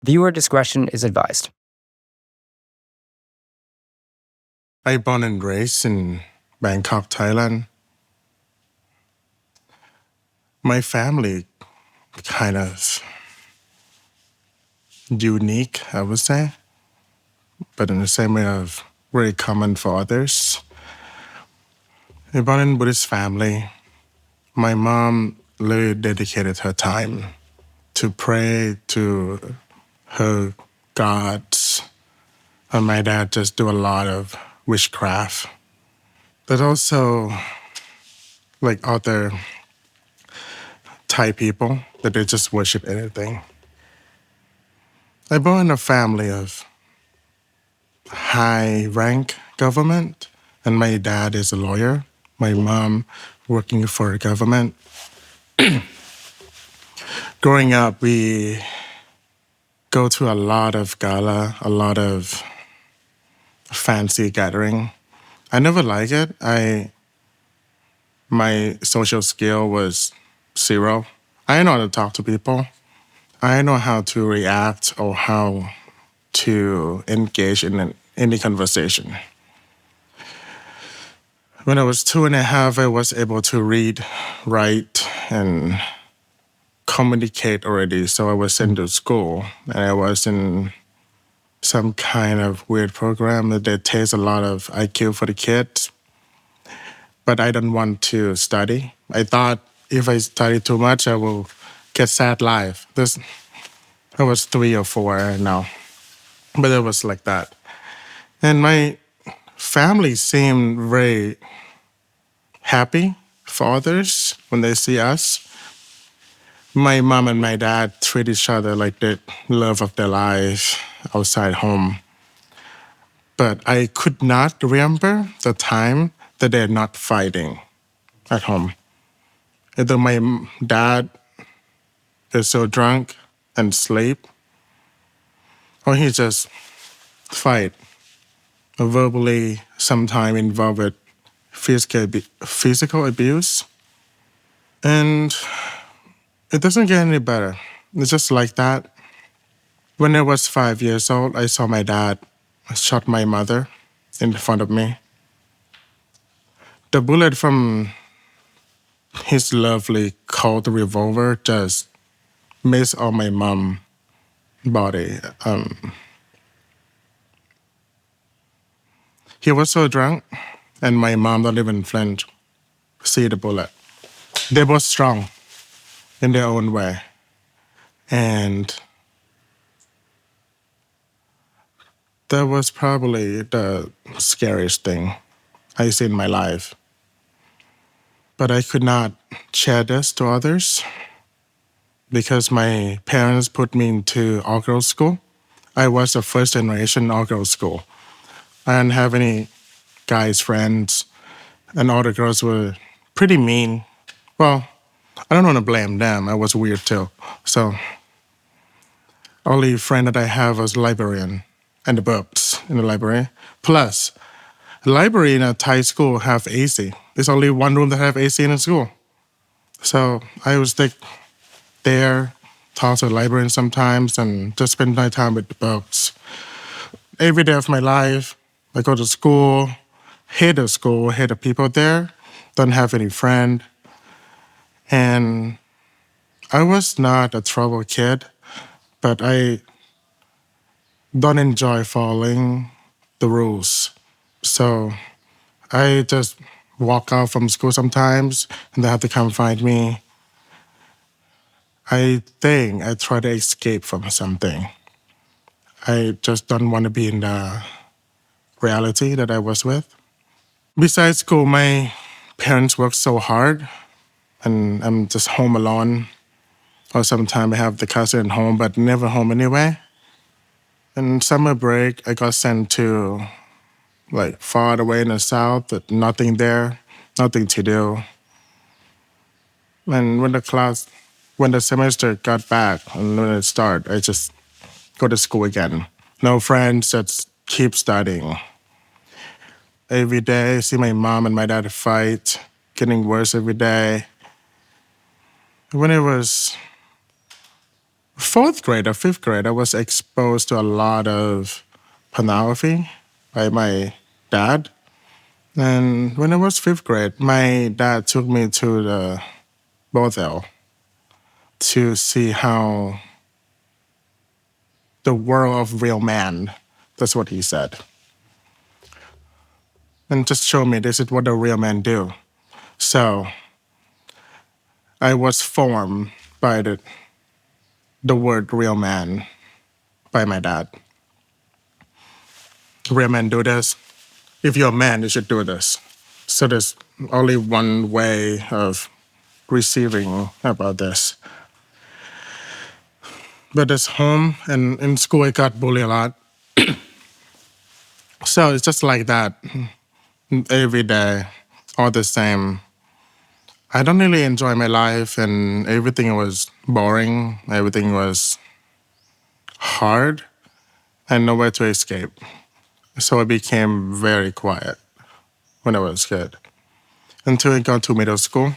Viewer discretion is advised. I born and raised in Bangkok, Thailand. My family kind of unique, I would say, but in the same way of very common for others. I born in Buddhist family. My mom really dedicated her time to pray to her gods, and my dad just do a lot of witchcraft. But also like other Thai people that they just worship anything. I born in a family of high rank government, and my dad is a lawyer. My mom working for the government. Growing up, we go to a lot of gala, a lot of fancy gathering. I never like it. My social skill was zero. I know how to talk to people. I know how to react or how to engage in any conversation. When I was 2.5, I was able to read, write, and communicate already. So I was sent to school, and I was in some kind of weird program that they test a lot of IQ for the kids. But I don't want to study. I thought if I study too much, I will get sad life. I was 3 or 4 now, but it was like that. And my family seemed very happy for others when they see us. My mom and my dad treat each other like the love of their life outside home. But I could not remember the time that they're not fighting at home. Either my dad is so drunk and sleep, or he just fight, verbally, sometime involved with physical abuse. And it doesn't get any better. It's just like that. When I was 5 years old, I saw my dad shot my mother in front of me. The bullet from his lovely Colt revolver just missed on my mom's body. He was so drunk, and my mom don't even flinch, see the bullet. They both strong in their own way. And that was probably the scariest thing I see in my life. But I could not share this to others because my parents put me into all-girls school. I was a first generation all-girls school. I didn't have any guys friends, and all the girls were pretty mean. Well, I don't want to blame them. I was weird too. So only friend that I have was librarian and the books in the library. Plus, the library in a Thai school have AC. There's only one room that have AC in the school. So I would stick there, talk to the librarian sometimes, and just spend my time with the books. Every day of my life, I go to school, hate the people there, don't have any friend. And I was not a trouble kid, but I don't enjoy following the rules. So I just walk out from school sometimes and they have to come find me. I think I try to escape from something. I just don't want to be in the reality that I was with. Besides school, my parents work so hard and I'm just home alone. Or sometimes I have the cousin at home, but never home anyway. And summer break, I got sent to like far away in the south, but nothing there, nothing to do. And when the semester got back and when it started, I just go to school again. No friends, just keep studying. Every day, I see my mom and my dad fight, getting worse every day. When I was fourth grade or fifth grade, I was exposed to a lot of pornography by my dad. And when I was fifth grade, my dad took me to the brothel to see how the world of real man, that's what he said. And just show me this is what a real man do. So I was formed by the word real man by my dad. Real men do this. If you're a man, you should do this. So there's only one way of receiving about this. But at home and in school, I got bullied a lot. So it's just like that every day, all the same. I don't really enjoy my life, and everything was boring. Everything was hard, and nowhere to escape. So I became very quiet when I was a kid until I got to middle school.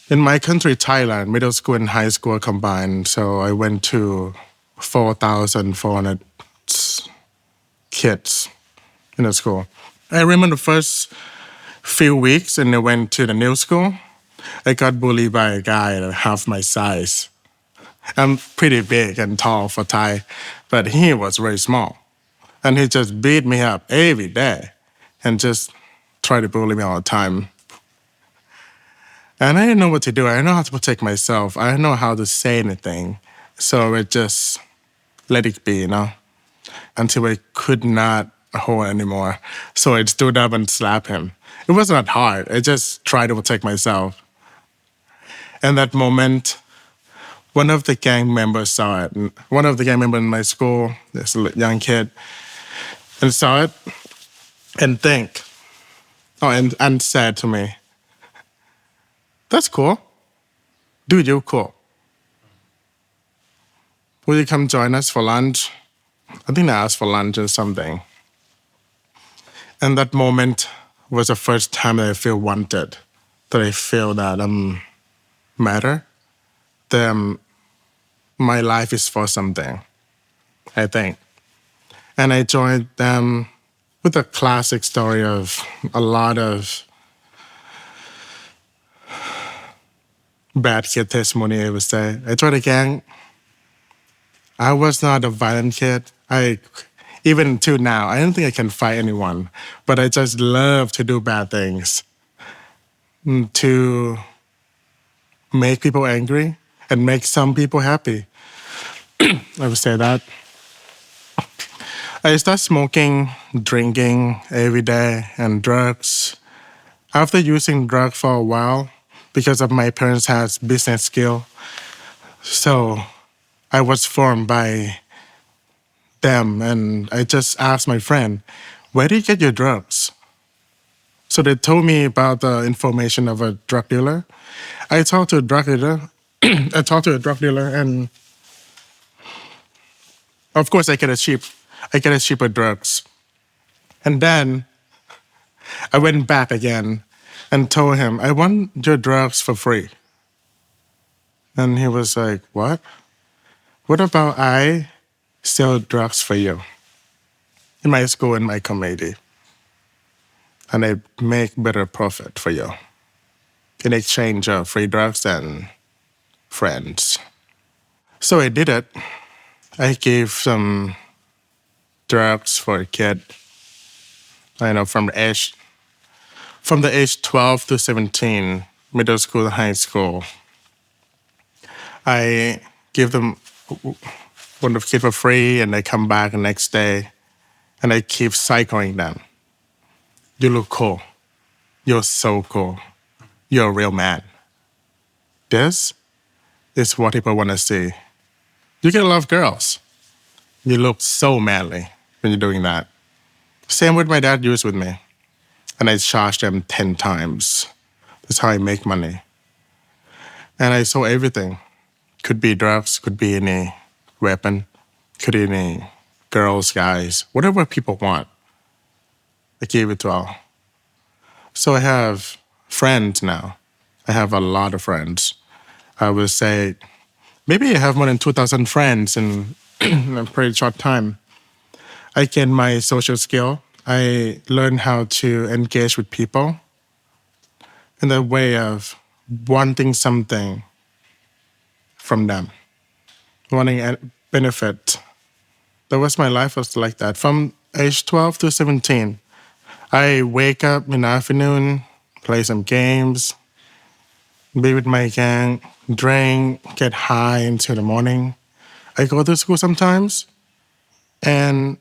In my country, Thailand, middle school and high school are combined. So I went to 4,400 kids in the school. I remember the first few weeks, and I went to the new school. I got bullied by a guy that half my size. I'm pretty big and tall for Thai, but he was very small. And he just beat me up every day and just tried to bully me all the time. And I didn't know what to do. I didn't know how to protect myself. I didn't know how to say anything. So I just let it be, until I could not hold anymore. So I stood up and slapped him. It was not hard. I just tried to protect myself. And that moment, one of the gang members saw it. And one of the gang members in my school, this young kid, and saw it and said to me, "That's cool. Dude, you're cool. Will you come join us for lunch?" I think I asked for lunch or something. And that moment was the first time that I feel wanted, that I feel that I'm matter, that my life is for something, I think. And I joined them with a classic story of a lot of bad kid testimony, I would say. I joined a gang. I was not a violent kid. Even till now, I don't think I can fight anyone, but I just love to do bad things, to make people angry and make some people happy. I would say that. I started smoking, drinking every day, and drugs. After using drugs for a while, because of my parents' had business skill, so I was formed by them, and I just asked my friend, "Where do you get your drugs?" So they told me about the information of a drug dealer. I talked to a drug dealer. I talked to a drug dealer, and of course I get a cheaper drugs. And then I went back again and told him, "I want your drugs for free." And he was like, "What? What about I sell drugs for you in my school, in my community, and I make better profit for you in exchange of free drugs and friends?" So I did it. I gave some drugs for a kid, from the age 12 to 17, middle school, high school. I give them one of the kids for free, and they come back the next day, and I keep cycling them. "You look cool. You're so cool. You're a real man." This is what people want to see. You get a lot of girls. You look so manly when you're doing that. Same with my dad used with me. And I charge them 10 times. That's how I make money. And I sold everything. Could be drugs, could be any weapon, could be any girls, guys, whatever people want. I gave it to all. So I have friends now. I have a lot of friends. I would say maybe I have more than 2,000 friends in a pretty short time. I gained my social skill. I learned how to engage with people in the way of wanting something from them, wanting a benefit. That was my life was like that. From age 12 to 17, I wake up in the afternoon, play some games, be with my gang, drink, get high into the morning. I go to school sometimes and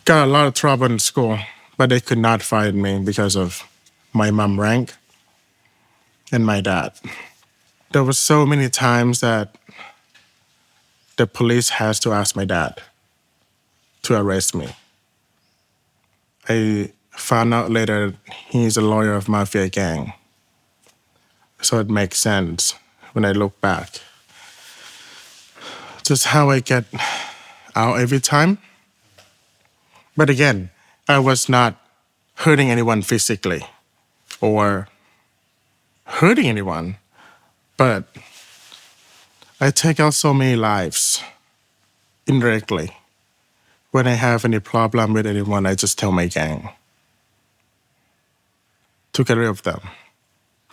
got a lot of trouble in school, but they could not find me because of my mom rank and my dad. There was so many times that the police has to ask my dad to arrest me. I found out later he's a lawyer of mafia gang. So it makes sense when I look back. Just how I get out every time. But again, I was not hurting anyone physically or hurting anyone, but I take out so many lives indirectly. When I have any problem with anyone, I just tell my gang to get rid of them,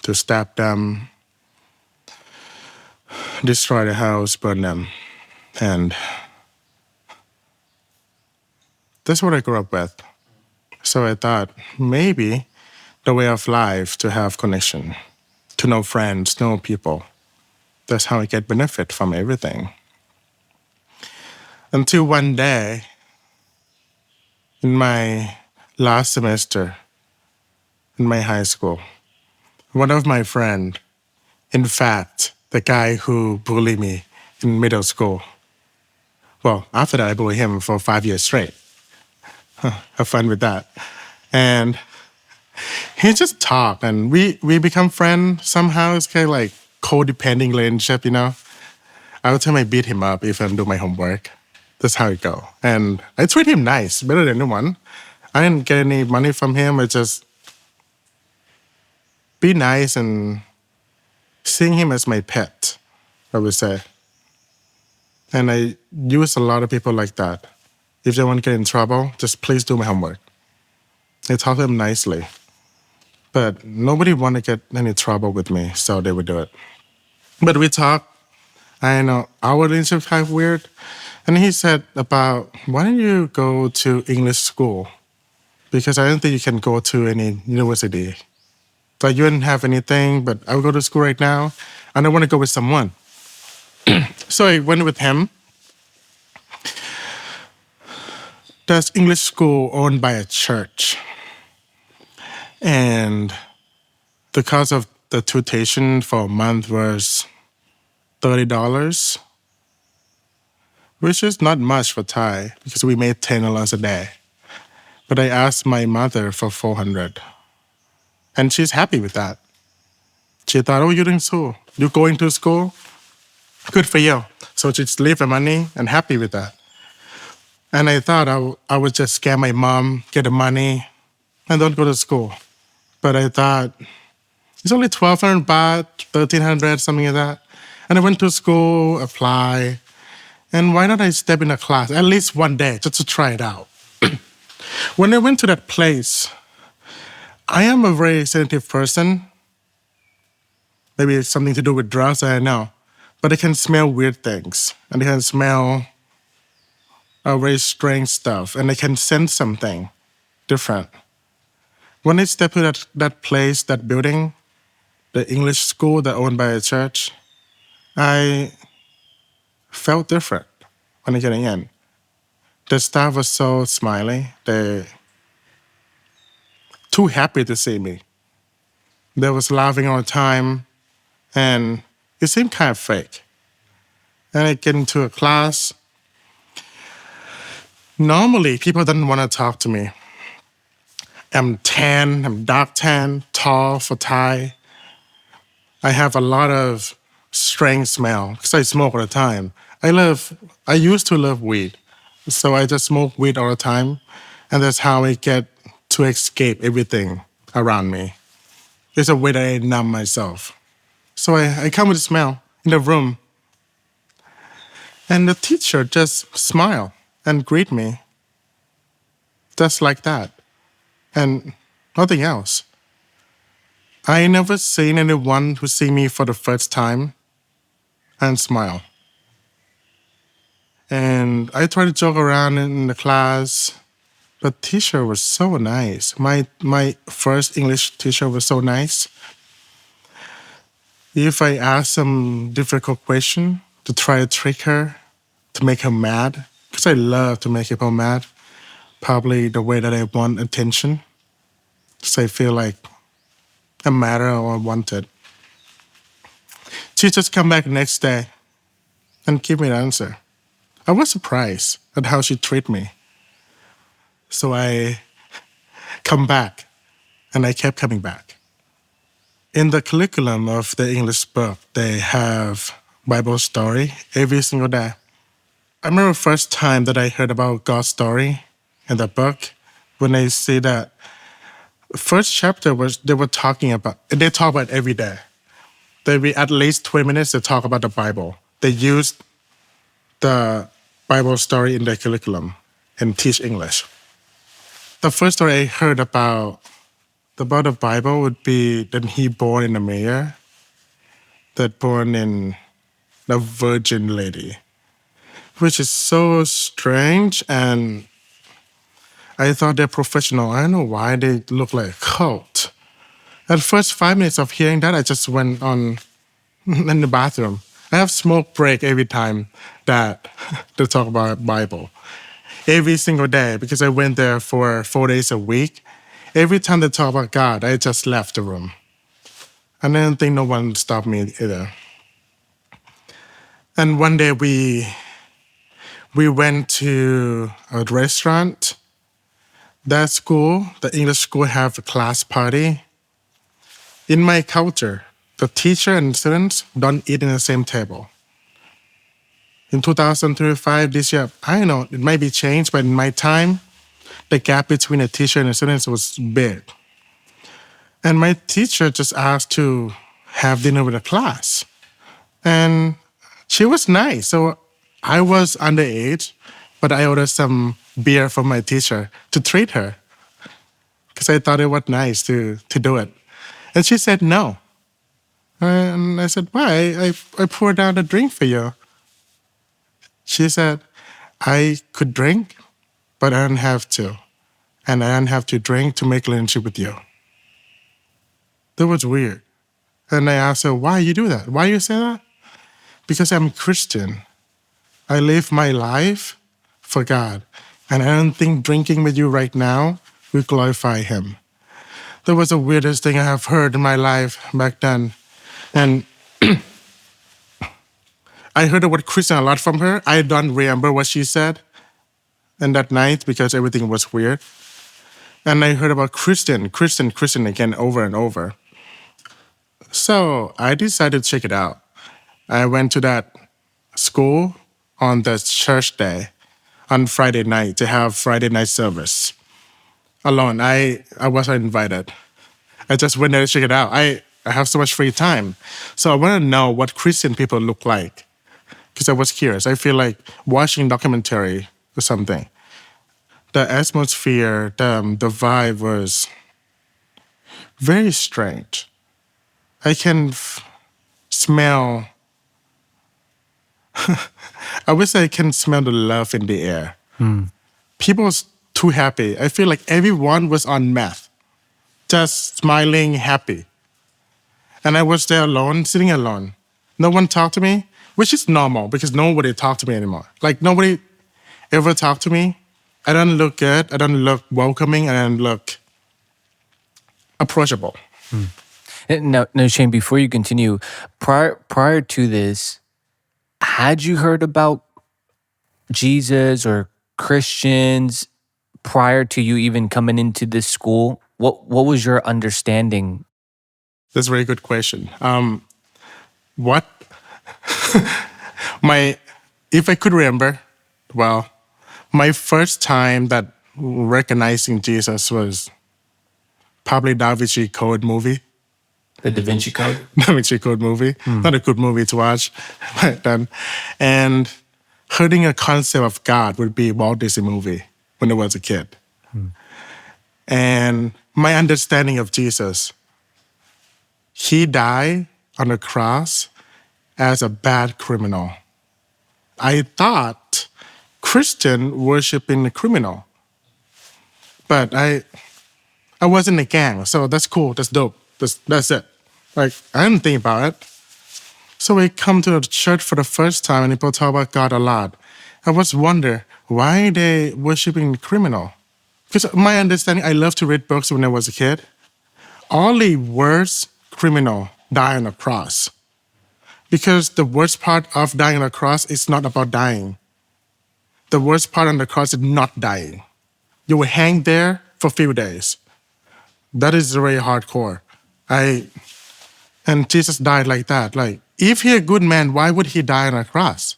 to stab them, destroy the house, burn them. And that's what I grew up with. So I thought maybe the way of life to have connection, to know friends, know people. That's how I get benefit from everything. Until one day, in my last semester in my high school, one of my friends, in fact, the guy who bullied me in middle school, well, after that I bullied him for 5 years straight. Have fun with that. And he just talked and we become friends somehow. It's kind of like codependent relationship, you know? Every time I beat him up if I'm doing my homework. That's how it go. And I treat him nice, better than anyone. I didn't get any money from him. I just be nice and seeing him as my pet, I would say. And I use a lot of people like that. If they want to get in trouble, just please do my homework. I talk to them nicely. But nobody want to get any trouble with me, so they would do it. But we talk. I know our relationship kind of weird. And he said about, why don't you go to English school? Because I don't think you can go to any university. Like you didn't have anything, but I will go to school right now. And I want to go with someone. So I went with him. There's English school owned by a church. And the cost of the tuition for a month was $30, which is not much for Thai because we made $10 a day. But I asked my mother for $400. And she's happy with that. She thought, oh, you're doing school. You're going to school? Good for you. So she'd leave the money and happy with that. And I thought I would just scam my mom, get the money, and don't go to school. But I thought, it's only 1,200 baht, 1,300, something like that. And I went to school, apply, and why not I step in a class at least one day just to try it out? When I went to that place, I am a very sensitive person. Maybe it's something to do with drugs, I don't know. But I can smell weird things, and I can smell very strange stuff, and I can sense something different. When I stepped to that place, that building, the English school that owned by a church, I felt different when I getting in. The staff was so smiley. They too happy to see me. They was laughing all the time, and it seemed kind of fake. And I get into a class. Normally, people don't want to talk to me. I'm tan, I'm dark tan, tall for Thai. I have a lot of strange smell because I smoke all the time. I used to love weed. So I just smoke weed all the time. And that's how I get to escape everything around me. It's a way that I numb myself. So I come with the smell. in the room. And the teacher just smiled and greet me just like that. And nothing else. I never seen anyone who see me for the first time and smile. And I tried to joke around in the class, but teacher was so nice. My first English teacher was so nice. If I asked some difficult question to try to trick her, to make her mad, because I love to make people mad, probably the way that I want attention, so I feel like I'm matter or wanted. She just come back next day and give me an answer. I was surprised at how she treat me. So I come back, and I kept coming back. In the curriculum of the English book, they have Bible story every single day. I remember the first time that I heard about God's story in the book, when I see that first chapter was they talk about every day. They be at least 20 minutes to talk about the Bible. They used the Bible story in their curriculum and teach English. The first story I heard about the Bible would be that he born in a mayor, that born in a virgin lady, which is so strange. And I thought they're professional. I don't know why they look like a cult. At first 5 minutes of hearing that, I just went on in the bathroom. I have smoke break every time that they talk about Bible. Every single day, because I went there for 4 days a week. Every time they talk about God, I just left the room. And I don't think no one stopped me either. And one day we went to a restaurant. That school, the English school, have a class party. In my culture, the teacher and students don't eat in the same table. In 2025, this year, I don't know, it might be changed, but in my time, the gap between the teacher and the students was big. And my teacher just asked to have dinner with the class. And she was nice. So I was underage, but I ordered some beer from my teacher to treat her because I thought it was nice to do it. And she said no. And I said, why? I poured down a drink for you. She said, I could drink, but I don't have to. And I don't have to drink to make relationship with you. That was weird. And I asked her, why you do that? Why you say that? Because I'm Christian. I live my life for God. And I don't think drinking with you right now will glorify Him. That was the weirdest thing I have heard in my life back then. And I heard the word Christian a lot from her. I don't remember what she said in that night because everything was weird. And I heard about Christian again over and over. So I decided to check it out. I went to that school on the church day on Friday night to have Friday night service. Alone, I wasn't invited. I just went there to check it out. I have so much free time. So I want to know what Christian people look like because I was curious. I feel like watching documentary or something. The atmosphere, the vibe was very strange. I can smell, I would say I can smell the love in the air. People was too happy. I feel like everyone was on meth, just smiling, happy. And I was there alone, sitting alone. No one talked to me, which is normal because nobody talked to me anymore. Like nobody ever talked to me. I don't look good. I don't look welcoming. I don't look approachable. Now, Shane, before you continue, prior to this, had you heard about Jesus or Christians prior to you even coming into this school? What was your understanding? That's a very good question. What if I could remember, well, my first time that recognizing Jesus was probably Da Vinci Code movie. The Da Vinci Code. Da Vinci Code movie. Not a good movie to watch back then. And hearing a concept of God would be Walt Disney movie when I was a kid. And my understanding of Jesus, he died on a cross as a bad criminal. I thought Christian worshiping a criminal, but I wasn't a gang, so that's cool, that's dope, that's it. Like, I didn't think about it. So I come to the church for the first time and people talk about God a lot. I was wonder why they worshiping the criminal. Because my understanding, I loved to read books when I was a kid. Only worst criminal die on a cross. Because the worst part of dying on a cross is not about dying. The worst part on the cross is not dying. You will hang there for a few days. That is very hardcore. And Jesus died like that. Like, if he a good man, why would he die on a cross?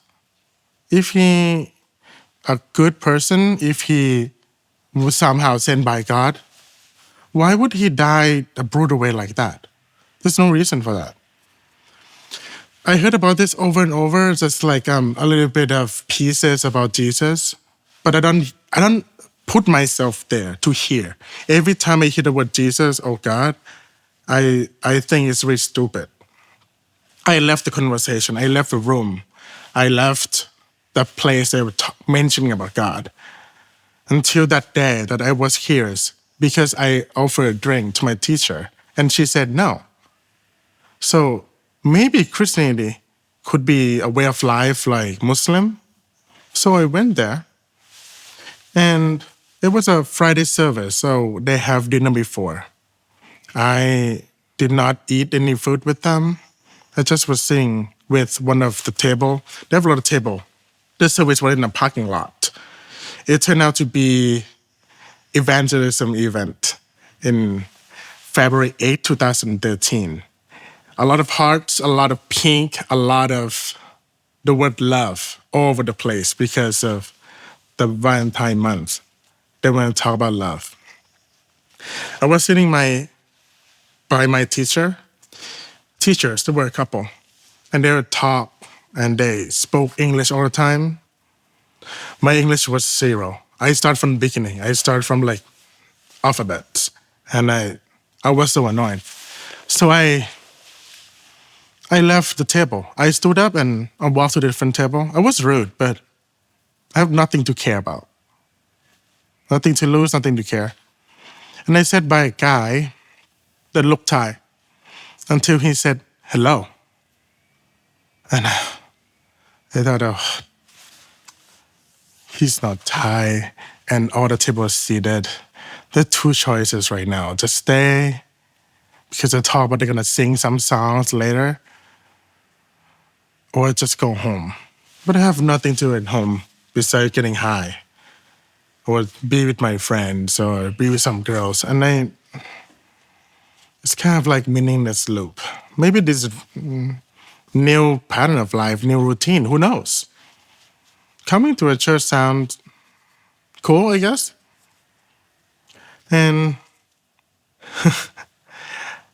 If he a good person, if he was somehow sent by God, why would he die a brutal way like that? There's no reason for that. I heard about this over and over, just like a little bit of pieces about Jesus, but I don't put myself there to hear. Every time I hear the word Jesus or God, I think it's really stupid. I left the conversation. I left the room. I left the place they were mentioning about God until that day that I was curious because I offered a drink to my teacher and she said no. So maybe Christianity could be a way of life like Muslim. So I went there and it was a Friday service, so they have dinner before. I did not eat any food with them. I just was sitting with one of the table. They have a lot of table. The service was in a parking lot. It turned out to be evangelism event in February 8, 2013. A lot of hearts, a lot of pink, a lot of the word love all over the place because of the Valentine month. They want to talk about love. I was sitting by my teachers, there were a couple, and they would talk and they spoke English all the time. My English was zero. I start from the beginning. I start from like alphabets, and I was so annoyed. So I left the table. I stood up and I walked to a different table. I was rude, but I have nothing to care about. Nothing to lose, nothing to care. And I sat by a guy that looked Thai until he said, hello. And I thought, oh, he's not Thai. And all the tables seated. There are two choices right now. Just stay, because they talk about they're going to sing some songs later, or just go home. But I have nothing to do at home besides getting high, or be with my friends, or be with some girls. And it's kind of like meaningless loop. Maybe this is new pattern of life, new routine, who knows? Coming to a church sounds cool, I guess. And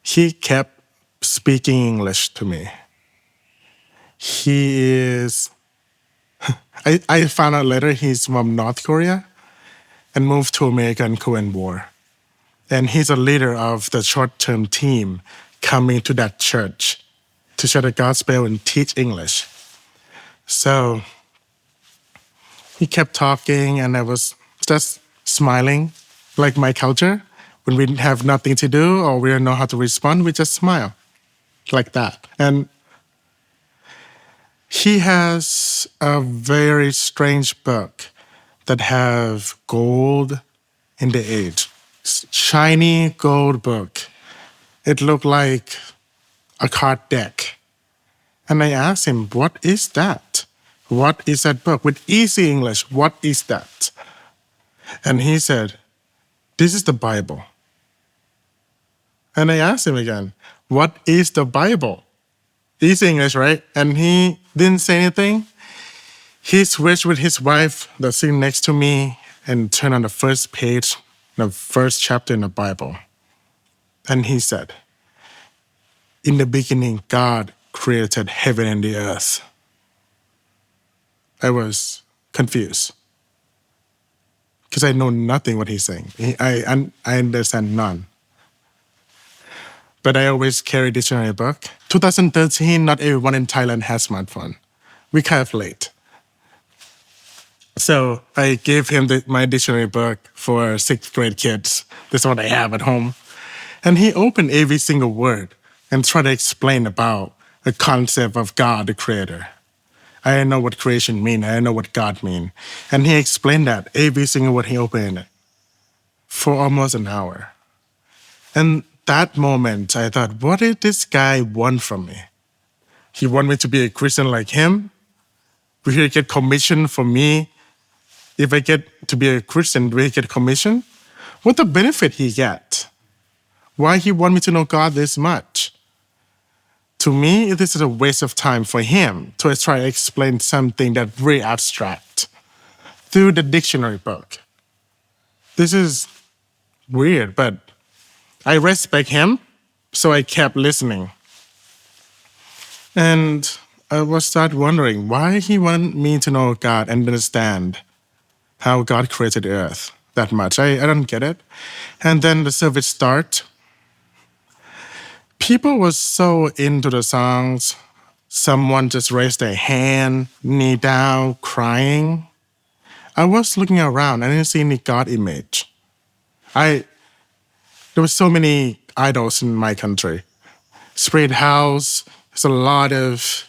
he kept speaking English to me. He is, I found out later he's from North Korea and moved to America in Korean War. And he's a leader of the short-term team coming to that church to share the gospel and teach English. So he kept talking and I was just smiling, like my culture. When we have nothing to do or we don't know how to respond, we just smile like that. And he has a very strange book that have gold in the edge. Shiny gold book. It looked like a card deck. And I asked him, what is that? What is that book? With easy English, what is that? And he said, this is the Bible. And I asked him again, what is the Bible? Easy English, right? And he didn't say anything. He switched with his wife that's sitting next to me and turned on the first page, the first chapter in the Bible. And he said, In the beginning, God created heaven and the earth. I was confused because I know nothing what he's saying. I understand none. But I always carry dictionary book. 2013, not everyone in Thailand has smartphone. We kind of late. So I gave him my dictionary book for sixth grade kids. This is what I have at home. And he opened every single word and tried to explain about the concept of God, the creator. I didn't know what creation mean. I didn't know what God mean. And he explained that every single word he opened it for almost an hour. And that moment, I thought, what did this guy want from me? He want me to be a Christian like him? Will he get commission for me? If I get to be a Christian, will he get commission? What the benefit he get? Why he want me to know God this much? To me, this is a waste of time for him to try to explain something that's very abstract through the dictionary book. This is weird, but I respect him, so I kept listening. And I was start wondering why he wanted me to know God and understand how God created the earth that much. I don't get it. And then the service start. People were so into the songs. Someone just raised their hand, knee down, crying. I was looking around. I didn't see any God image. There were so many idols in my country. Spirit house. There's a lot of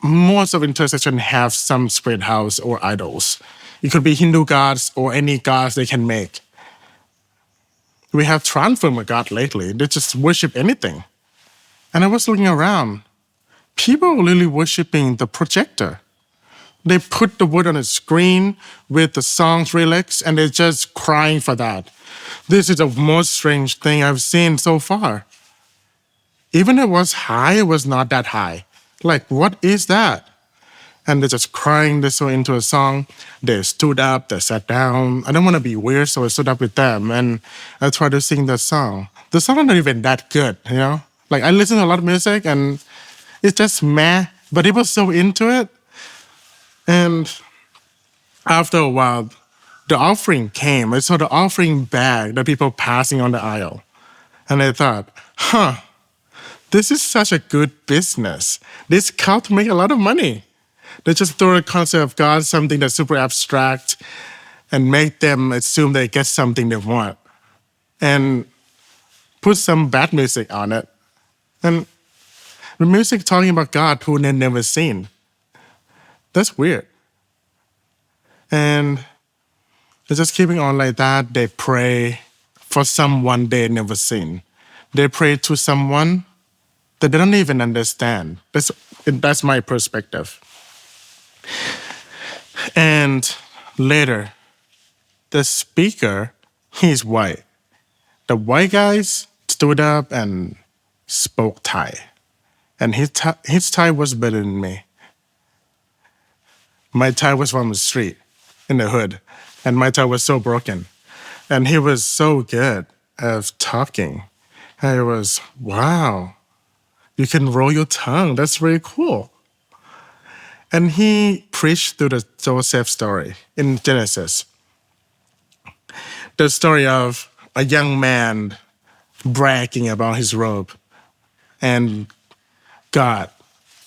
most of intersection have some spirit house or idols. It could be Hindu gods or any gods they can make. We have transformed a god lately. They just worship anything. And I was looking around. People were really worshiping the projector. They put the word on a screen with the songs lyrics and they're just crying for that. This is the most strange thing I've seen so far. Even if it was high, it was not that high. Like, what is that? And they're just crying. They're so into a song. They stood up, they sat down. I don't want to be weird, so I stood up with them and I tried to sing the song. The song is not even that good, you know? Like, I listen to a lot of music and it's just meh, but it was so into it. And after a while, the offering came. I saw the offering bag that people passing on the aisle. And I thought, this is such a good business. This cult make a lot of money. They just throw a concept of God, something that's super abstract, and make them assume they get something they want. And put some bad music on it. And the music talking about God who they never seen. That's weird. And they're just keeping on like that. They pray for someone they never seen. They pray to someone that they don't even understand. That's my perspective. And later, the speaker, he's white. The white guys stood up and spoke Thai. And his Thai was better than me. My Thai was from the street, in the hood. And my Thai was so broken. And he was so good at talking. And I was, wow, you can roll your tongue. That's really cool. And he preached through the Joseph story in Genesis. The story of a young man bragging about his robe and God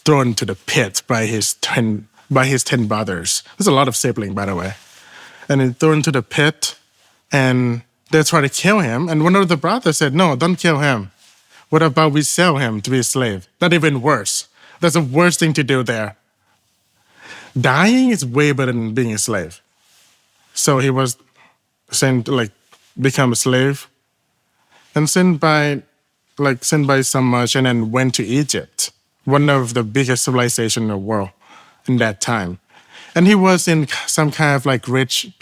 thrown to the pit by his 10 brothers. There's a lot of sibling, by the way. And he thrown to the pit and they tried to kill him. And one of the brothers said, no, don't kill him. What about we sell him to be a slave? Not even worse. That's the worst thing to do there. Dying is way better than being a slave. So he was sent to become a slave and sent by some merchant and went to Egypt, one of the biggest civilizations in the world in that time. And he was in some kind of rich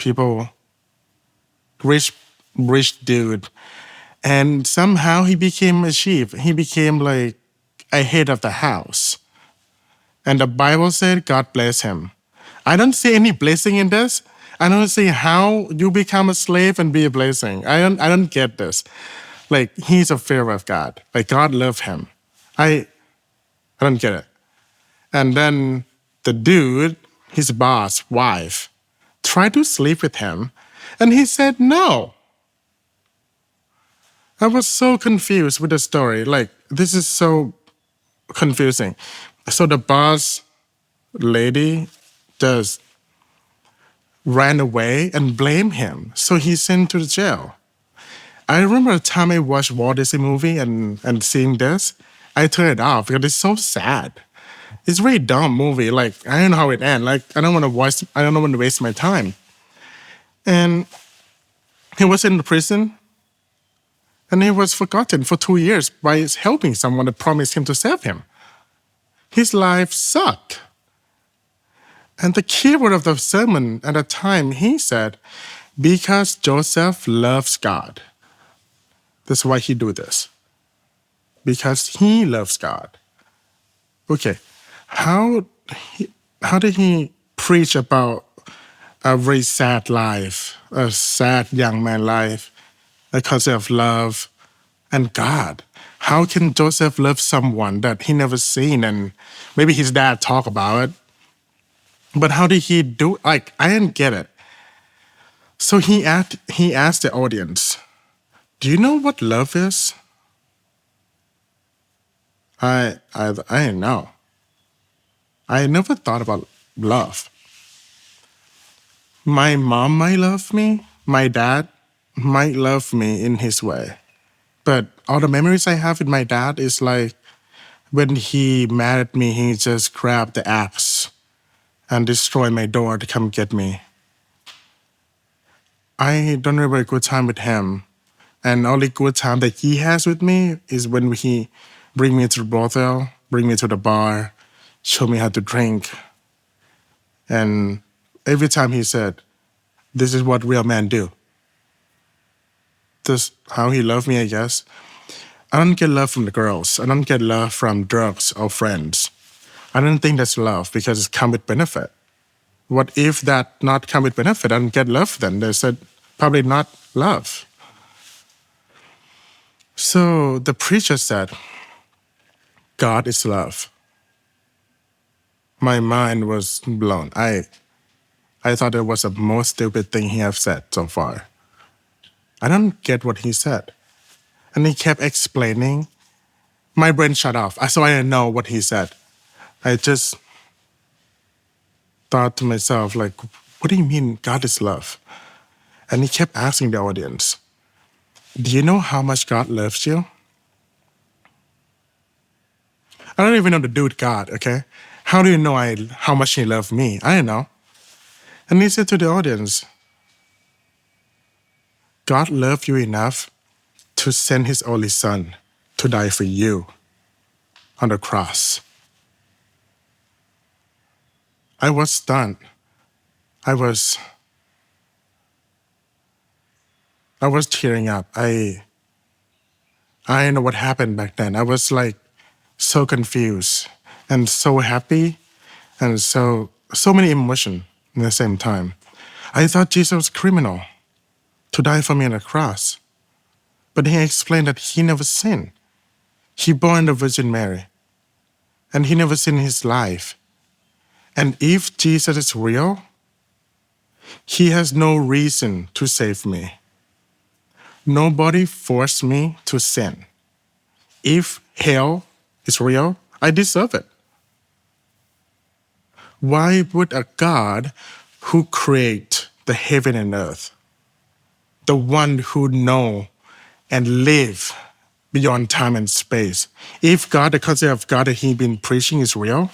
dude. And somehow he became a chief. He became like a head of the house. And the Bible said God bless him. I don't see any blessing in this. I don't see how you become a slave and be a blessing. I don't get this. Like, he's a fear of God. Like, God loved him. I don't get it. And then the dude, his boss, wife, tried to sleep with him, and he said no. I was so confused with the story. Like, this is so confusing. So the boss lady just ran away and blamed him. So he's sent to the jail. I remember a time I watched Walt Disney movie and seeing this, I turned it off because it's so sad. It's a really dumb movie. Like, I don't know how it ends. Like, I don't want to waste my time. And he was in the prison and he was forgotten for 2 years by helping someone that promised him to save him. His life sucked. And the key word of the sermon at the time, he said, because Joseph loves God. That's why he do this. Because he loves God. Okay, how how did he preach about a very sad life, a sad young man life, a concept of love and God? How can Joseph love someone that he never seen and maybe his dad talk about it? But how did he do? Like, I didn't get it. So he asked the audience, "Do you know what love is?" I didn't know. I never thought about love. My mom might love me. My dad might love me in his way. But all the memories I have with my dad is like when he mad at me, he just grabbed the axe and destroyed my door to come get me. I don't remember a good time with him. And only good time that he has with me is when he bring me to the brothel, bring me to the bar, show me how to drink. And every time he said, this is what real men do. That's how he loved me, I guess. I don't get love from the girls. I don't get love from drugs or friends. I don't think that's love because it's come with benefit. What if that not come with benefit? I don't get love then. They said probably not love. So the preacher said, God is love. My mind was blown. I thought it was the most stupid thing he have said so far. I don't get what he said. And he kept explaining. My brain shut off. So I didn't know what he said. I just thought to myself, like, what do you mean God is love? And he kept asking the audience, do you know how much God loves you? I don't even know the dude God, okay? How do you know how much he loved me? I don't know. And he said to the audience, God loved you enough to send his only son to die for you on the cross. I was stunned. I was tearing up. I didn't know what happened back then. I was like so confused and so happy and so many emotions at the same time. I thought Jesus was a criminal to die for me on the cross. But he explained that he never sinned. He born the Virgin Mary. And he never sinned in his life. And if Jesus is real, he has no reason to save me. Nobody forced me to sin. If hell is real, I deserve it. Why would a God who create the heaven and earth, the one who know and live beyond time and space, if God, the concept of God that he's been preaching is real,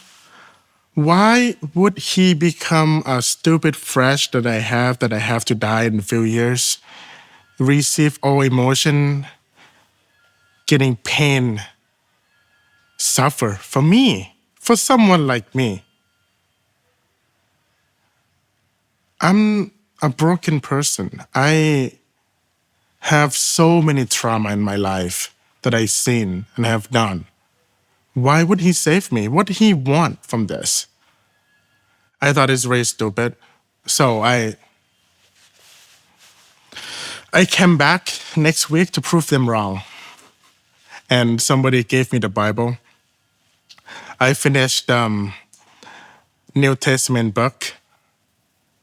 why would he become a stupid flesh that I have to die in a few years, receive all emotion, getting pain, suffer for me, for someone like me? I'm a broken person. I have so many trauma in my life that I've seen and have done. Why would he save me? What did he want from this? I thought it's very stupid. So I came back next week to prove them wrong. And somebody gave me the Bible. I finished New Testament book.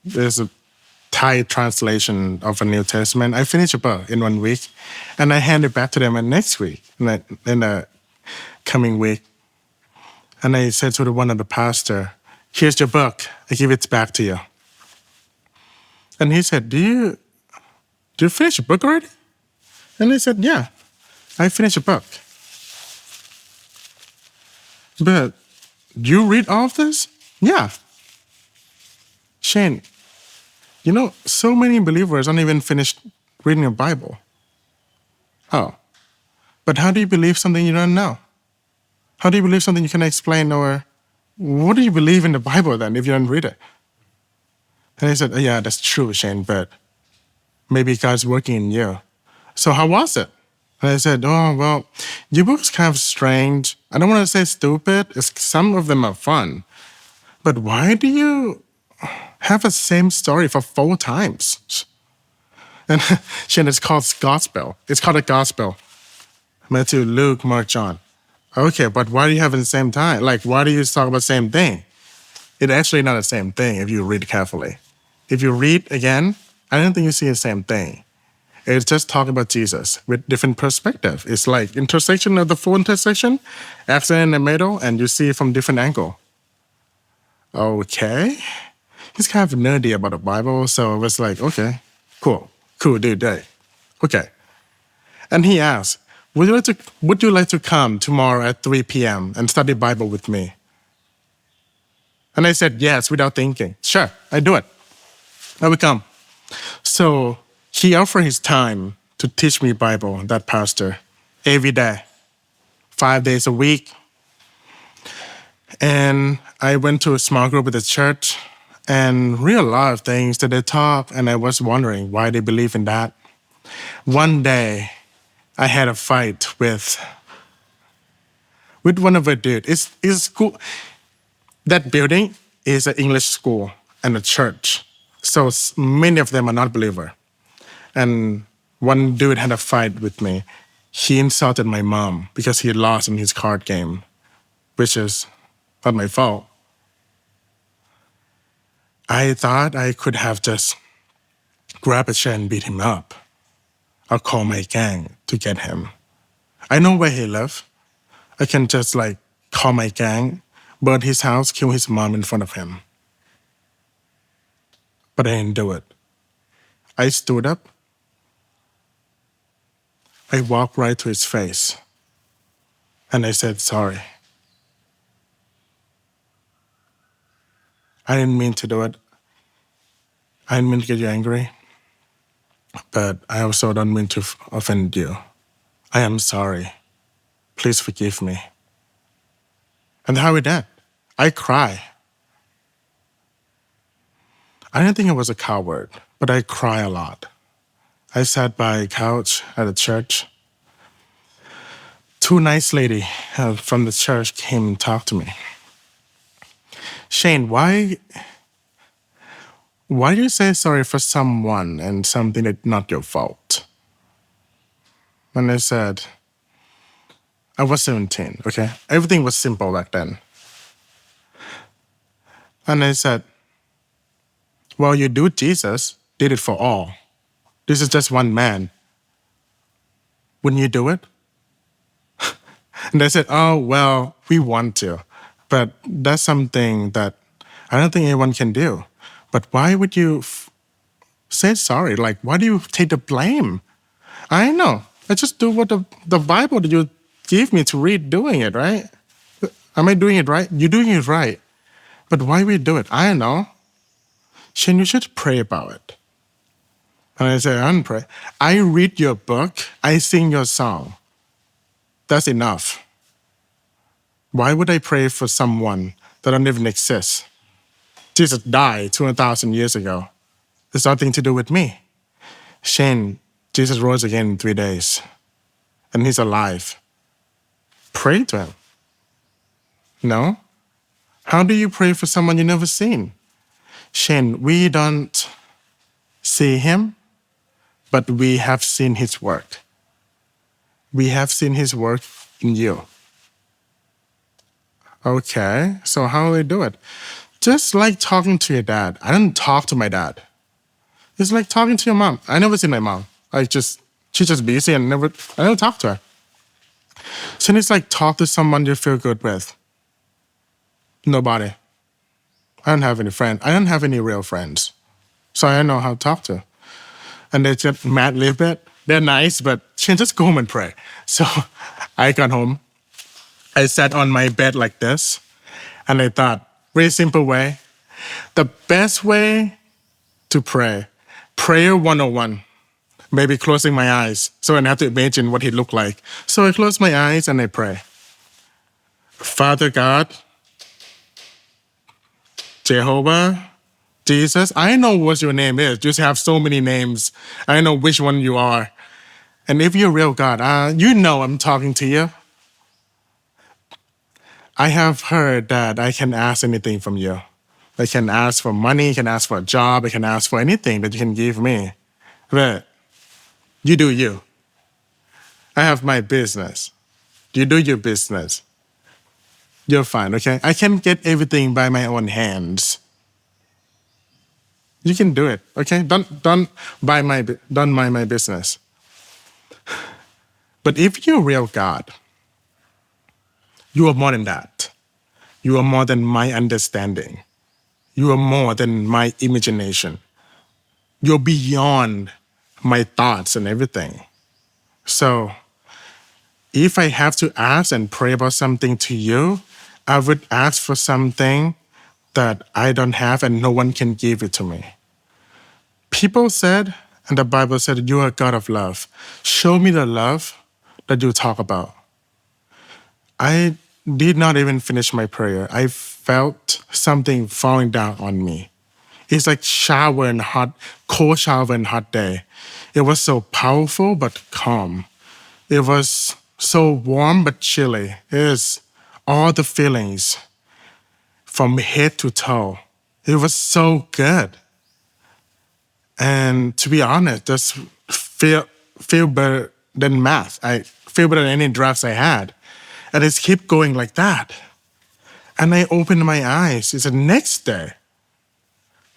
There's a Thai translation of a New Testament. I finished a book in 1 week, and I hand it back to them next week, in the coming week. And I said to one of the pastor, "Here's your book. I give it back to you." And he said, "Do you finish a book already?" And I said, "Yeah, I finished a book." "But you read all of this?" "Yeah." "Shane, so many believers don't even finish reading the Bible." "Oh, but how do you believe something you don't know? How do you believe something you can explain? Or what do you believe in the Bible then if you don't read it?" And I said, "Yeah, that's true, Shane, but maybe God's working in you. So how was it?" And I said, "Oh, well, your book's kind of strange. I don't want to say stupid. Some of them are fun. But why do you have the same story for 4 times?" And Shane, it's called gospel. It's called a gospel. Matthew, Luke, Mark, John. "Okay, but why do you have it the same time? Like, why do you talk about the same thing?" It's actually not the same thing if you read carefully. If you read again, I don't think you see the same thing. It's just talking about Jesus with different perspective. It's like intersection of the full intersection, accident in the middle, and you see it from different angle. Okay. He's kind of nerdy about the Bible, so I was like, okay, cool, dude, day. Okay. And he asked, would you like to come tomorrow at 3 p.m. and study Bible with me? And I said, yes, without thinking. Sure, I do it. I will come. So he offered his time to teach me Bible, that pastor, every day, 5 days a week. And I went to a small group at the church and read a lot of things that they taught, and I was wondering why they believe in that. One day, I had a fight with one of the dudes. It's school. That building is an English school and a church. So many of them are not believer. And one dude had a fight with me. He insulted my mom because he lost in his card game, which is not my fault. I thought I could have just grabbed a chair and beat him up. I'll call my gang to get him. I know where he lives. I can just call my gang, burn his house, kill his mom in front of him. But I didn't do it. I stood up. I walked right to his face. And I said, sorry. I didn't mean to do it. I didn't mean to get you angry. But I also don't mean to offend you. I am sorry. Please forgive me. And how we did? I cry. I didn't think I was a coward, but I cry a lot. I sat by a couch at the church. 2 nice ladies from the church came and talked to me. Shane, why do you say sorry for someone and something that's not your fault? And I said, I was 17, okay? Everything was simple back then. And I said, well, you do, Jesus did it for all. This is just one man. Wouldn't you do it? And they said, oh, well, we want to. But that's something that I don't think anyone can do. But why would you say sorry? Why do you take the blame? I know. I just do what the Bible that you gave me to read doing it, right? Am I doing it right? You're doing it right. But why we do it? I don't know. Shane, you should pray about it. And I say, I don't pray. I read your book. I sing your song. That's enough. Why would I pray for someone that don't even exist? Jesus died 200,000 years ago. There's nothing to do with me. Shane, Jesus rose again in 3 days. And he's alive. Pray to him. No? How do you pray for someone you never seen? Shane, we don't see him, but we have seen his work. We have seen his work in you. Okay, so how do they do it? Just like talking to your dad. I don't talk to my dad. It's like talking to your mom. I never see my mom. She's just busy and I don't talk to her. So it's like talk to someone you feel good with. Nobody. I don't have any friends. I don't have any real friends. So I don't know how to talk to. And they just mad a little bit. They're nice, but she just go home and pray. So I got home. I sat on my bed like this. And I thought, very simple way. The best way to pray. Prayer 101. Maybe closing my eyes. So I have to imagine what he looked like. So I close my eyes and I pray. Father God, Jehovah, Jesus, I know what your name is. You have so many names. I know which one you are. And if you're real God, you know I'm talking to you. I have heard that I can ask anything from you. I can ask for money, I can ask for a job, I can ask for anything that you can give me. But you do you. I have my business. You do your business. You're fine, okay? I can get everything by my own hands. You can do it, okay? Don't mind my business. But if you're real God, you are more than that. You are more than my understanding. You are more than my imagination. You're beyond my thoughts and everything. So if I have to ask and pray about something to you, I would ask for something that I don't have and no one can give it to me. People said, and the Bible said, you are a God of love. Show me the love that you talk about. I did not even finish my prayer. I felt something falling down on me. It's like cold shower and hot day. It was so powerful but calm. It was so warm but chilly. It is all the feelings from head to toe. It was so good. And to be honest, just feel better than math. I feel better than any drugs I had. And it kept going like that. And I opened my eyes. It's the next day.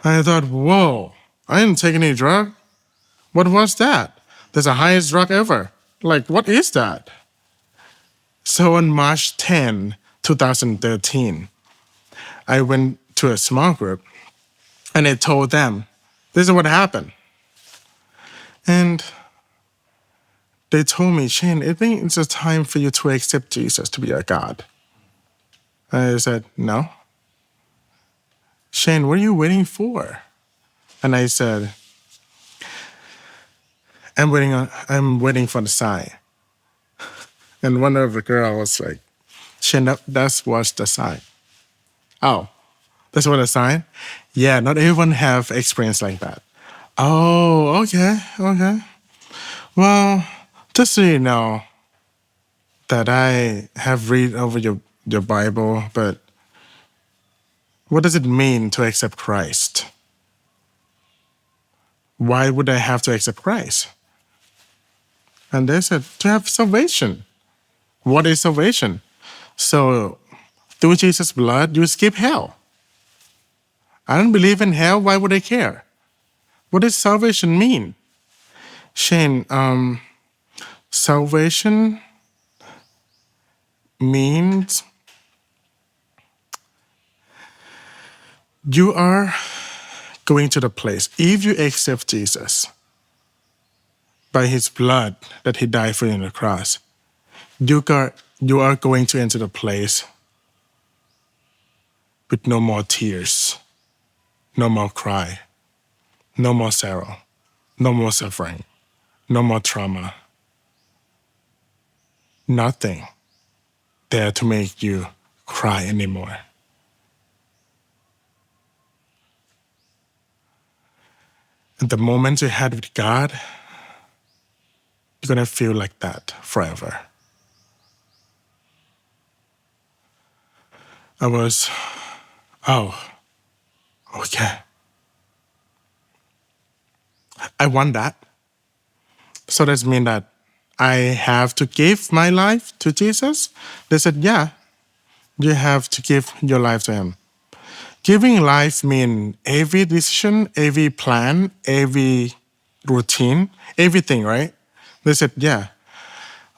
And I thought, whoa, I didn't take any drug. What was that? That's the highest drug ever. Like, what is that? So on March 10, 2013, I went to a small group and I told them, this is what happened. And they told me, Shane, I think it's a time for you to accept Jesus to be your God. And I said, no. Shane, what are you waiting for? And I said, I'm waiting for the sign. And one of the girls was like, Shane, that's what's the sign. Oh, that's what a sign? Yeah, not everyone have experience like that. Oh, okay. Well, just so you know that I have read over your Bible, but what does it mean to accept Christ? Why would I have to accept Christ? And they said, to have salvation. What is salvation? So, through Jesus' blood, you skip hell. I don't believe in hell. Why would I care? What does salvation mean? Shane, salvation means you are going to the place. If you accept Jesus by his blood that he died for you on the cross, you are going to enter the place with no more tears, no more cry, no more sorrow, no more suffering, no more trauma. Nothing there to make you cry anymore. And the moment you had with God, you're gonna feel like that forever. I was, oh, okay. I want that. So that means that I have to give my life to Jesus? They said, yeah, You have to give your life to Him. Giving life means every decision, every plan, every routine, everything, right? They said, yeah.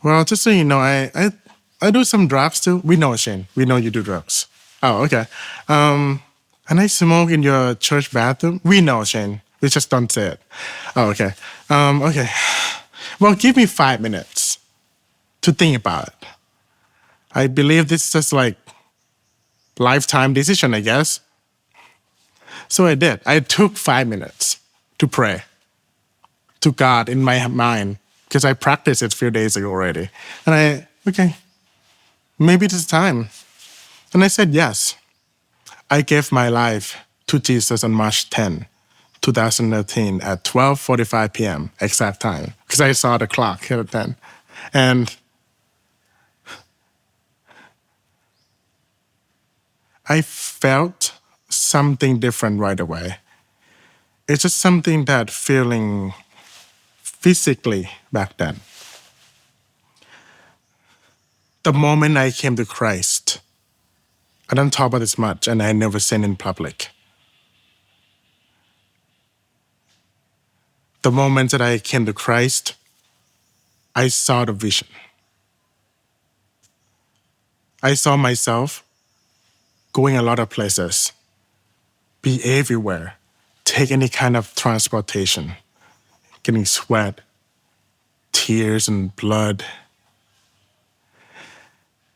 Well, just so you know, I do some drugs too. We know, Shane. We know you do drugs. Oh, okay. And I smoke in your church bathroom. We know, Shane. We just don't say it. Oh, okay. Okay. Well, give me 5 minutes to think about it. I believe this is just like lifetime decision, I guess. So I did. I took 5 minutes to pray to God in my mind because I practiced it a few days ago already. And okay, maybe it's time. And I said yes. I gave my life to Jesus on March 10, 2013 at 12:45 p.m. exact time because I saw the clock here at 10. And I felt something different right away. It's just something that feeling physically back then. The moment I came to Christ, I don't talk about this much and I never sin in public. The moment that I came to Christ, I saw the vision. I saw myself going a lot of places, be everywhere, take any kind of transportation, getting sweat, tears and blood,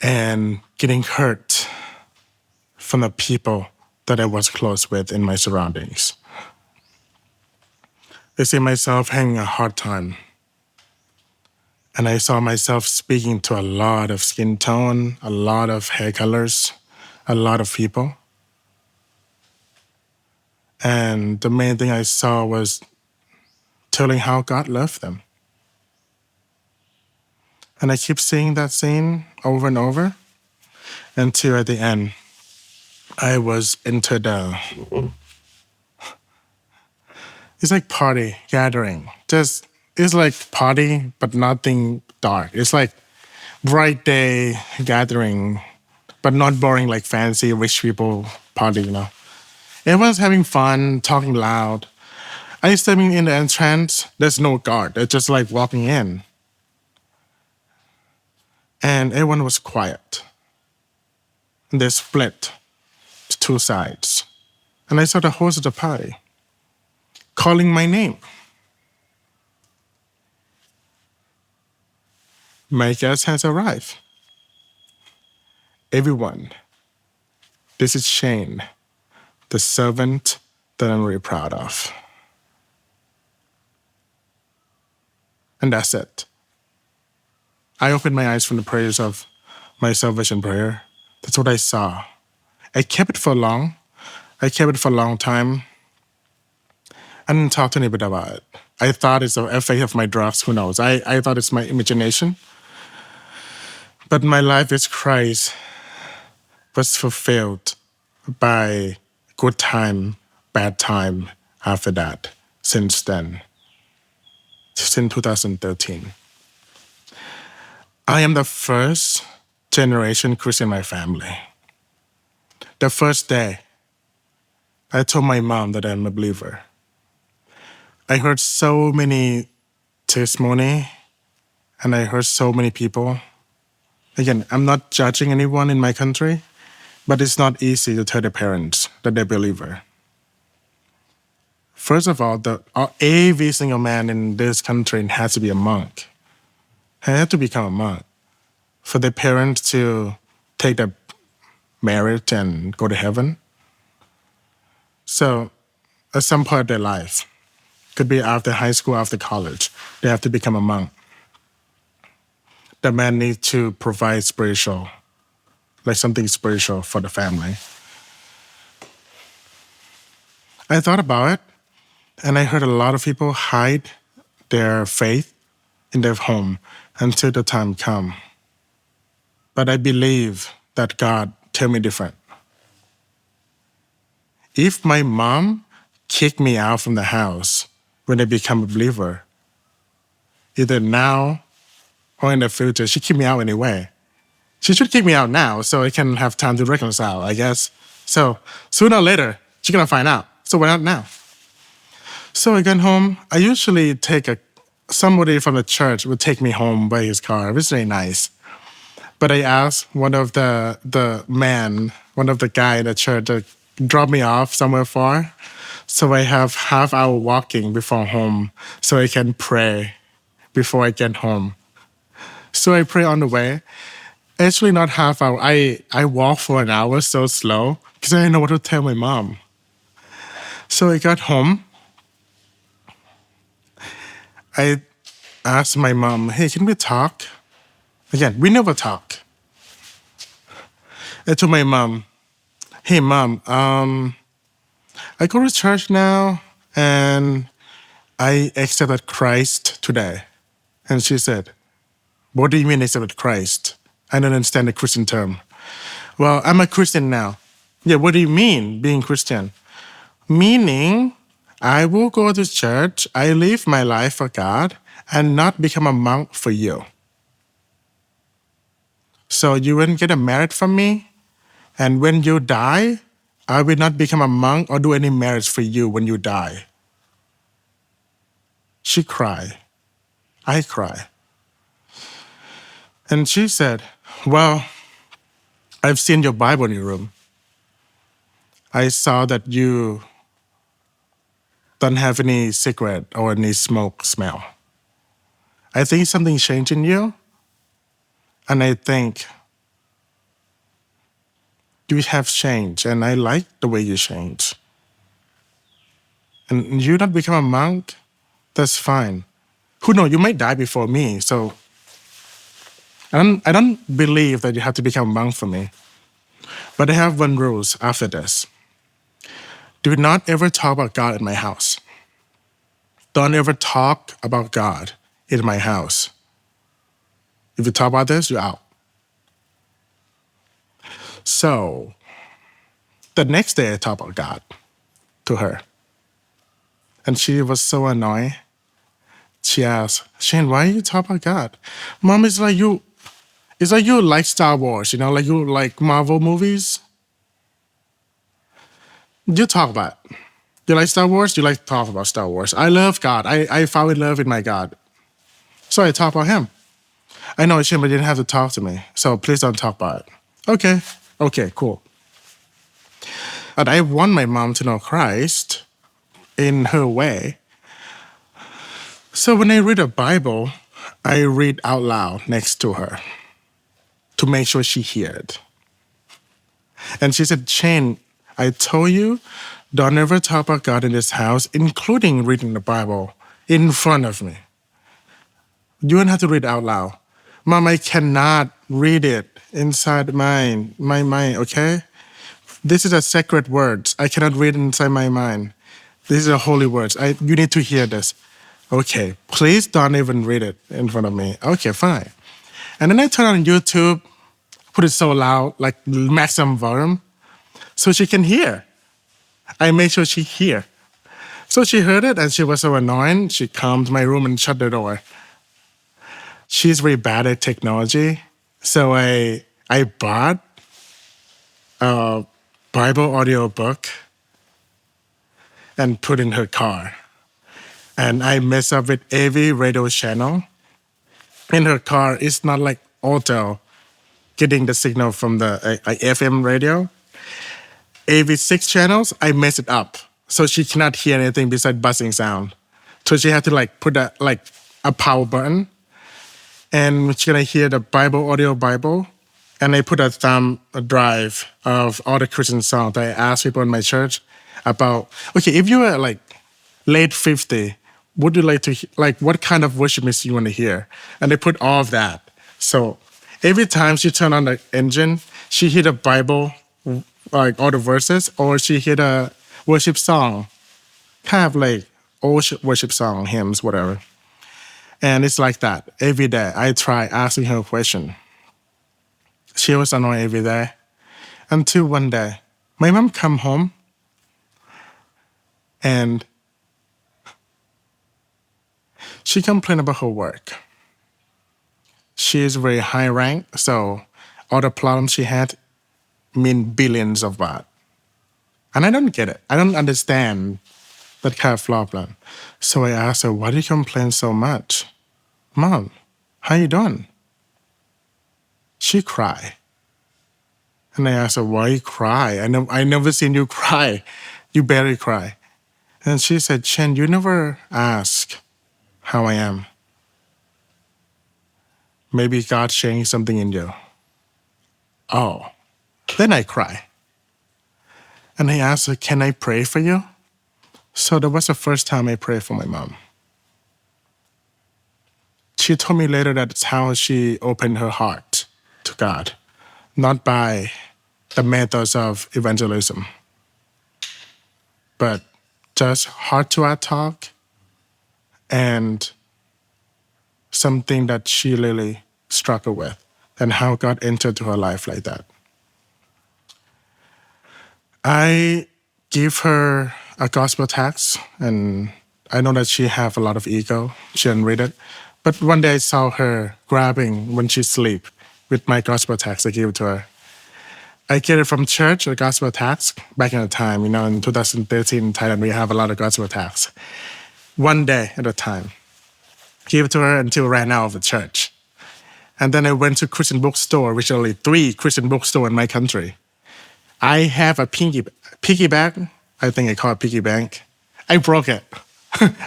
and getting hurt from the people that I was close with in my surroundings. I see myself having a hard time. And I saw myself speaking to a lot of skin tone, a lot of hair colors, a lot of people. And the main thing I saw was telling how God loved them. And I keep seeing that scene over and over until at the end, I was into it's like party gathering. It's like party, but nothing dark. It's like bright day gathering, but not boring like fancy rich people party. Everyone's having fun, talking loud. I stepping in the entrance, there's no guard. They're just like walking in. And everyone was quiet. And they split to two sides. And I saw the host of the party calling my name. My guest has arrived. Everyone, this is Shane, the servant that I'm really proud of. And that's it. I opened my eyes from the prayers of my salvation prayer. That's what I saw. I kept it for long. I kept it for a long time. I didn't talk to anybody about it. I thought it's the effect of my drugs, who knows? I thought it's my imagination. But my life with Christ was fulfilled by good time, bad time after that, since then, since 2013. I am the first generation Christian in my family. The first day, I told my mom that I'm a believer. I heard so many testimony, and I heard so many people. Again, I'm not judging anyone in my country, but it's not easy to tell the parents that they're a believer. First of all, every single man in this country has to be a monk. He has to become a monk for the parents to take the marriage and go to heaven. So at some point of their life, could be after high school, after college, they have to become a monk. The man needs to provide spiritual, like something spiritual for the family. I thought about it, and I heard a lot of people hide their faith in their home until the time come. But I believe that God tell me different. If my mom kicked me out from the house when I become a believer, either now or in the future, she kicked me out anyway. She should kick me out now so I can have time to reconcile, I guess. So sooner or later, she's gonna find out. So why not now? So I got home. I usually somebody from the church would take me home by his car. It was very nice. But I asked one of the guy in the church to drop me off somewhere far. So I have half hour walking before home so I can pray before I get home. So I pray on the way. Actually, not half hour. I walk for an hour so slow because I didn't know what to tell my mom. So I got home. I asked my mom, hey, can we talk? Again, we never talk. I told my mom, hey, mom, I go to church now and I accepted Christ today. And she said, what do you mean accepted Christ? I don't understand the Christian term. Well, I'm a Christian now. Yeah, what do you mean being Christian? Meaning, I will go to church, I live my life for God, and not become a monk for you. So you wouldn't get a merit from me, and when you die, I will not become a monk or do any merits for you when you die. She cried. I cried. And she said, well, I've seen your Bible in your room. I saw that you don't have any cigarette or any smoke smell. I think something changed in you, and I think you have changed, and I like the way you changed. And you not become a monk, that's fine. Who knows, you might die before me, so I don't believe that you have to become a monk for me. But I have one rule after this. Do not ever talk about God in my house. Don't ever talk about God in my house. If you talk about this, you're out. So the next day I talked about God to her. And she was so annoyed. She asked, Shane, why are you talking about God? Mom, it's like you like Star Wars, like you like Marvel movies. You talk about it. You like Star Wars? You like to talk about Star Wars. I love God. I fell in love with my God. So I talk about him. I know, Shane, but you didn't have to talk to me. So please don't talk about it. Okay, cool. But I want my mom to know Christ in her way. So when I read a Bible, I read out loud next to her to make sure she heard. And she said, Shane, I told you, don't ever talk about God in this house, including reading the Bible in front of me. You don't have to read out loud. Mom, I cannot read it inside my mind, okay? This is a sacred words. I cannot read it inside my mind. These are holy words. You need to hear this. Okay, please don't even read it in front of me. Okay, fine. And then I turn on YouTube, put it so loud, like maximum volume, so she can hear. I made sure she hear. So she heard it and she was so annoyed. She came to my room and shut the door. She's very bad at technology. So I bought a Bible audio book and put in her car. And I mess up with every radio channel. In her car, it's not like auto getting the signal from the FM radio. Every 6 channels, I mess it up. So she cannot hear anything besides buzzing sound. So she had to put a power button. And she's gonna hear the audio Bible. And I put a thumb drive of all the Christian songs. I asked people in my church about, okay, if you were late 50, would you like to, what kind of worship music you want to hear? And they put all of that. So every time she turned on the engine, she hear the Bible, all the verses, or she hear the worship song, kind of old worship song, hymns, whatever. And it's like that every day. I try asking her a question. She was annoyed every day. Until one day, my mom come home and she complained about her work. She is very high rank, so all the problems she had mean billions of baht. And I don't get it. I don't understand that kind of problem. So I asked her, why do you complain so much? Mom, how you doing? She cried. And I asked her, why you cry? I never seen you cry. You barely cry. And she said, Chen, you never ask how I am. Maybe God changed something in you. Oh, then I cry. And I asked her, can I pray for you? So that was the first time I prayed for my mom. She told me later that's how she opened her heart to God, not by the methods of evangelism, but just heart to heart talk and something that she really struggled with and how God entered to her life like that. I give her a gospel text, and I know that she have a lot of ego. She didn't read it. But one day I saw her grabbing when she sleep with my gospel text. I gave it to her. I get it from church, the gospel text, back in the time. In 2013 in Thailand, we have a lot of gospel texts. One day at a time. Gave it to her until ran out of the church. And then I went to Christian bookstore, which are only 3 Christian bookstores in my country. I have a piggy bank. I think I call it piggy bank. I broke it.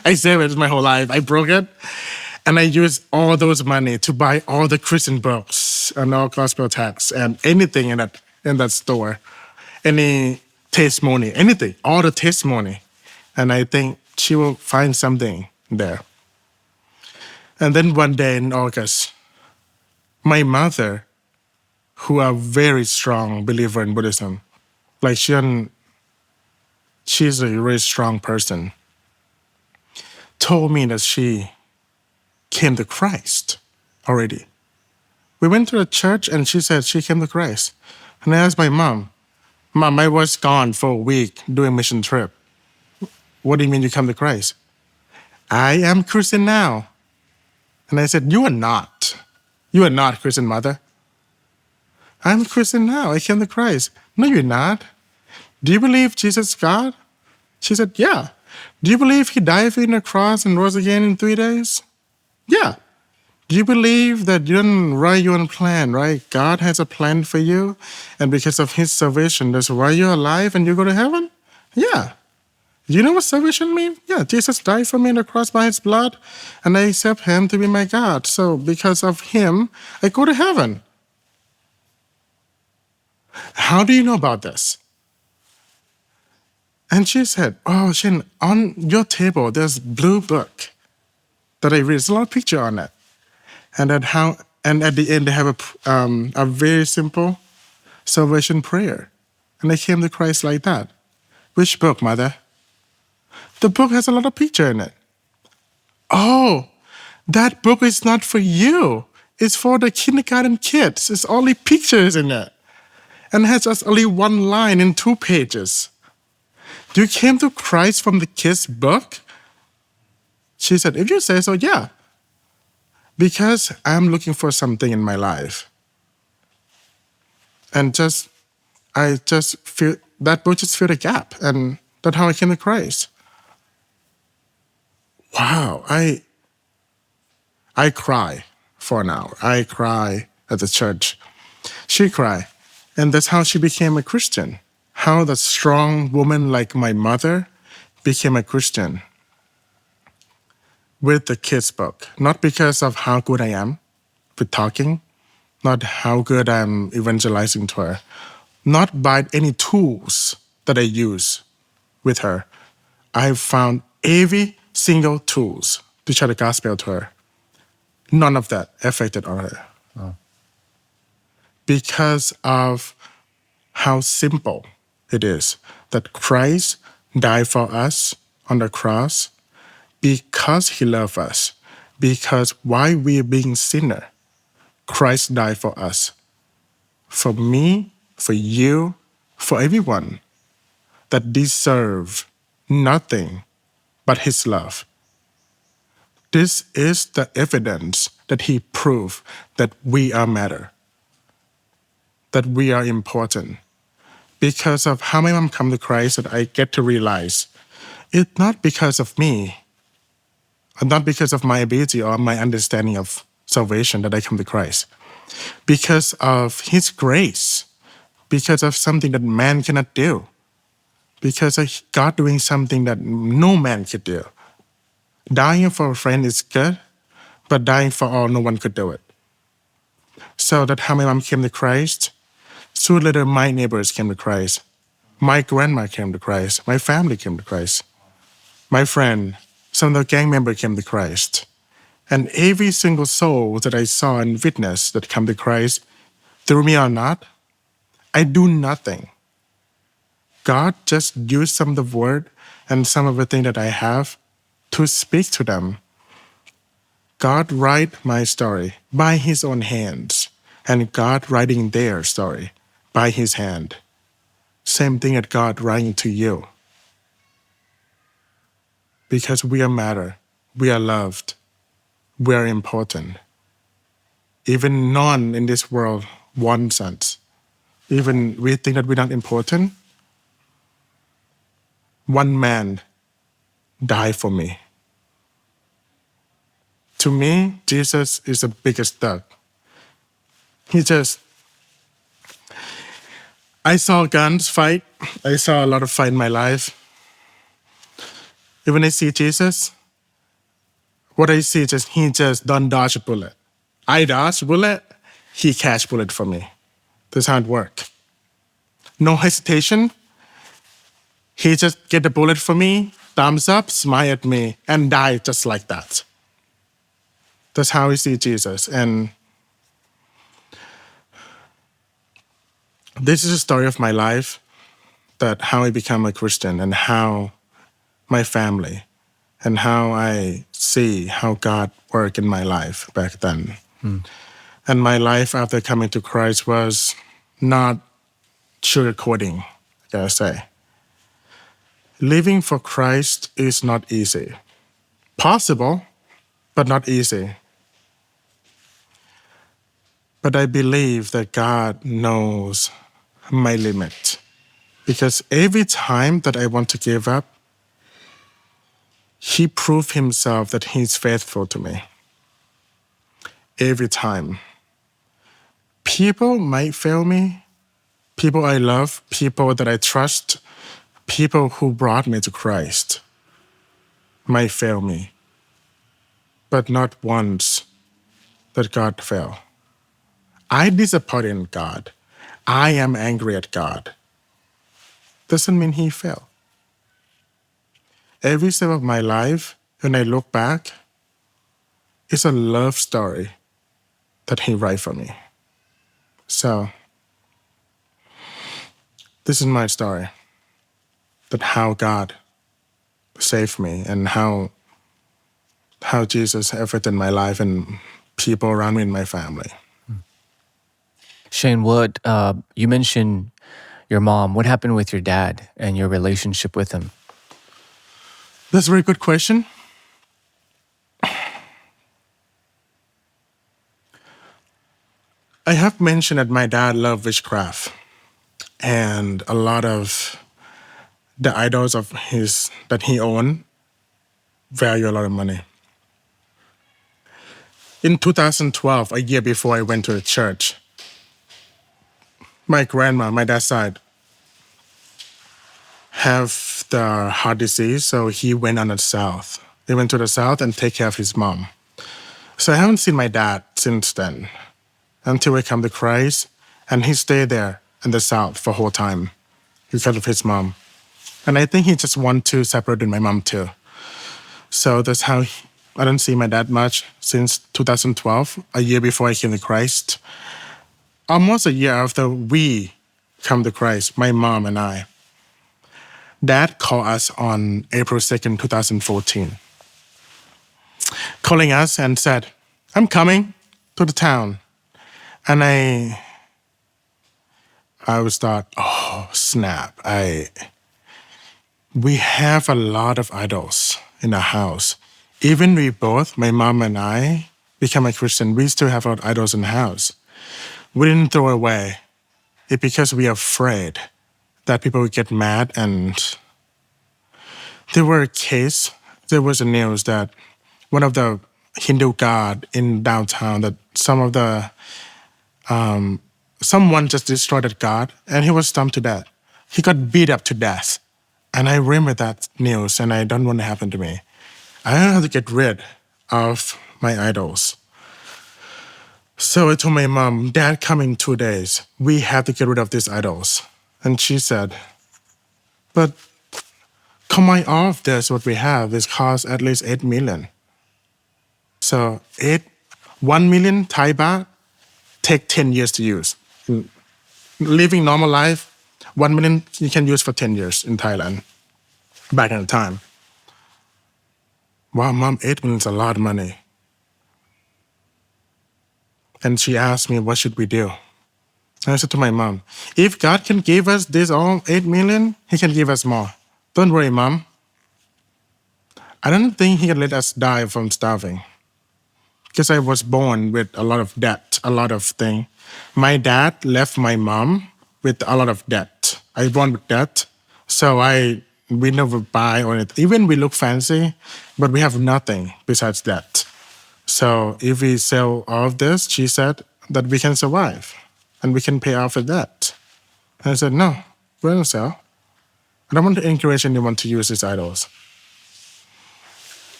I saved it my whole life. I broke it. And I used all those money to buy all the Christian books and all gospel texts and anything in that store. Any testimony, anything, all the testimony. And I think she will find something there. And then one day in August, my mother, who are very strong believer in Buddhism, like she's a really strong person, told me that she came to Christ already. We went to the church and she said she came to Christ. And I asked my mom, I was gone for a week doing mission trip. What do you mean you come to Christ? I am Christian now. And I said, you are not. You are not Christian, mother. I'm Christian now. I came to Christ. No, you're not. Do you believe Jesus is God? She said, yeah. Do you believe he died for you on the cross and rose again in 3 days? Yeah. Do you believe that you didn't write your own plan, right? God has a plan for you, and because of his salvation, that's why you're alive and you go to heaven? Yeah. Do you know what salvation means? Yeah, Jesus died for me on the cross by his blood, and I accept him to be my God. So because of him, I go to heaven. How do you know about this? And she said, oh, Shin, on your table, there's a blue book that I read. There's a lot of picture on it. And at the end, they have a very simple salvation prayer. And I came to Christ like that. Which book, mother? The book has a lot of picture in it. Oh, that book is not for you. It's for the kindergarten kids. It's only pictures in it. And it has just only 1 line in 2 pages. You came to Christ from the kids' book? She said, if you say so, yeah. Because I'm looking for something in my life. And I just feel, that book just filled a gap. And that's how I came to Christ. Wow, I cry for an hour. I cry at the church. She cried. And that's how she became a Christian. How the strong woman like my mother became a Christian with the kids' book. Not because of how good I am with talking, not how good I'm evangelizing to her, not by any tools that I use with her. I've found every single tools to share the gospel to her. None of that affected on her. Oh. Because of how simple it is that Christ died for us on the cross because he loved us. Because while we are being sinner, Christ died for us. For me, for you, for everyone that deserve nothing but his love. This is the evidence that he proved that we are matter. that we are important. Because of how my mom come to Christ, that I get to realize it's not because of me, and not because of my ability or my understanding of salvation that I come to Christ. Because of His grace, because of something that man cannot do, because of God doing something that no man could do. Dying for a friend is good, but dying for all, no one could do it. So that's how my mom came to Christ. Soon later, my neighbors came to Christ. My grandma came to Christ. My family came to Christ. My friend, some of the gang members came to Christ. And every single soul that I saw and witnessed that come to Christ, through me or not, I do nothing. God just used some of the word and some of the thing that I have to speak to them. God write my story by His own hands, and God writing their story by His hand. Same thing that God writing to you. Because we are matter, we are loved, we are important. Even none in this world wants us. Even we think that we're not important. One man died for me. To me, Jesus is the biggest thug. I saw guns fight. I saw a lot of fight in my life. When I see Jesus, what I see is just He just don't dodge a bullet. I dodge a bullet, He catch bullet for me. That's how it works. No hesitation. He just get the bullet for me, thumbs up, smile at me, and die just like that. That's how I see Jesus. And this is a story of my life, that how I become a Christian and how my family and how I see how God worked in my life back then. And my life after coming to Christ was not sugarcoating, I gotta say. Living for Christ is not easy. Possible, but not easy. But I believe that God knows my limit. Because every time that I want to give up, He proved Himself that He's faithful to me. Every time. People might fail me. People I love, people that I trust, people who brought me to Christ might fail me. But not once that God failed. I disappointed in God. I am angry at God. Doesn't mean He failed. Every step of my life, when I look back, it's a love story that He wrote for me. So, this is my story, that how God saved me and how Jesus affected my life and people around me in my family. Shane, what you mentioned your mom. What happened with your dad and your relationship with him? That's a very good question. I have mentioned that my dad loved witchcraft, and a lot of the idols of his that he owned value a lot of money. In 2012, a year before I went to the church, my grandma, my dad's side, have the heart disease, so he went on the south. He went to the south and take care of his mom. So I haven't seen my dad since then, until I come to Christ, and he stayed there in the south for whole time because of his mom. And I think he just want to separate with my mom too. So that's how I don't see my dad much since 2012, a year before I came to Christ. Almost a year after we come to Christ, my mom and I. Dad called us on April 2nd, 2014, calling us and said, I'm coming to the town. And I was thought, oh, snap. We have a lot of idols in our house. Even we both, my mom and I, become a Christian, we still have our idols in the house. We didn't throw away. It's because we are afraid that people will get mad. And there was a news that one of the Hindu god in downtown, that someone just destroyed that god and he was stumped to death. He got beat up to death. And I remember that news and I don't want it to happen to me. I have to get rid of my idols. So I told my mom, Dad, come in 2 days. We have to get rid of these idols. And she said, but coming off this, what we have is cost at least 8 million. So 1 million Thai baht take 10 years to use. Living normal life, 1 million you can use for 10 years in Thailand, back in the time. Wow, Mom, 8 million is a lot of money. And she asked me, what should we do? And I said to my mom, if God can give us this all 8 million, he can give us more. Don't worry, Mom. I don't think he can let us die from starving. Because I was born with a lot of debt, a lot of things. My dad left my mom with a lot of debt. I was born with debt. So we never buy or anything. Even we look fancy, but we have nothing besides that. So if we sell all of this, she said that we can survive and we can pay off the debt. And I said, no, we don't sell. I don't want to encourage anyone to use these idols.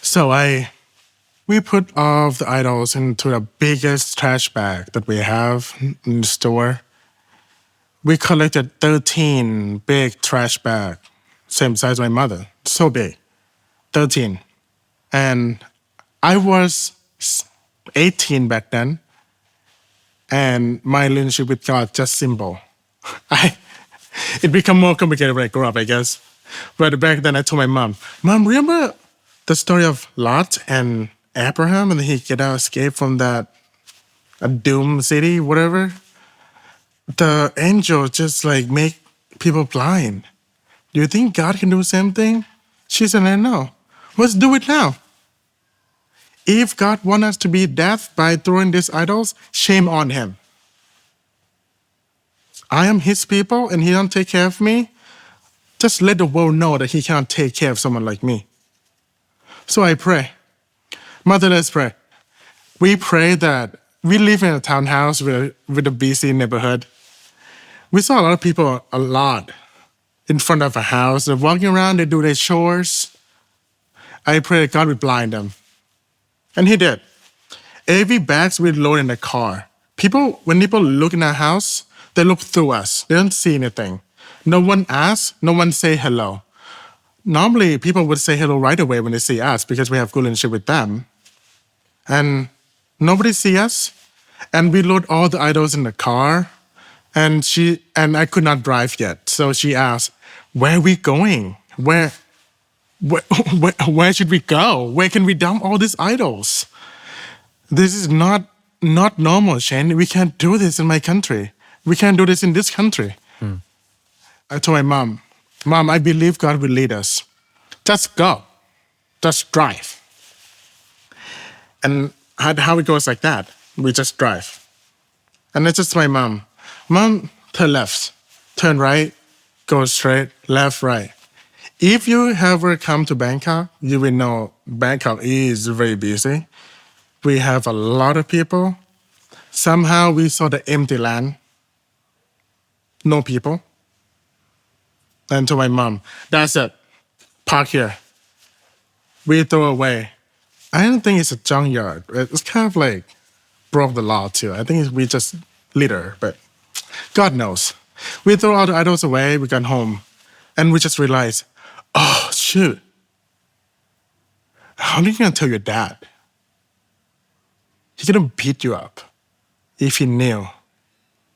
So we put all of the idols into the biggest trash bag that we have in the store. We collected 13 big trash bags, same size as my mother, so big, 13. And I was 18 back then, and my relationship with God just simple. It became more complicated when I grew up, I guess. But back then I told my mom, remember the story of Lot and Abraham, and he get out, escape from that doom city, whatever? The angel just like make people blind. Do you think God can do the same thing? She said, I know. Let's do it now. If God wants us to be deaf by throwing these idols, shame on him. I am his people and he don't take care of me. Just let the world know that he can't take care of someone like me. So I pray. Mother, let's pray. We pray that we live in a townhouse with a busy neighborhood. We saw a lot of people a lot in front of a house. They're walking around, they do their chores. I pray that God would blind them. And he did. Every bags we load in the car. When people look in our house, they look through us. They don't see anything. No one asks, no one say hello. Normally, people would say hello right away when they see us because we have good relationship with them. And nobody see us. And we load all the idols in the car. And I could not drive yet. So she asked, where are we going? Where should we go? Where can we dump all these idols? This is not normal, Shane. We can't do this in my country. We can't do this in this country. I told my mom, I believe God will lead us. Just go. Just drive. And how it goes like that, we just drive. And I just told my mom, turn left, turn right, go straight, left, right. If you ever come to Bangkok, you will know Bangkok is very busy. We have a lot of people. Somehow we saw the empty land. No people. And to my mom, that's it. Park here. We throw away. I don't think it's a junkyard. It's kind of like broke the law too. I think we just litter, but God knows. We throw all the idols away, we got home, and we just realized, oh shoot. How are you gonna tell your dad? He couldn't beat you up if he knew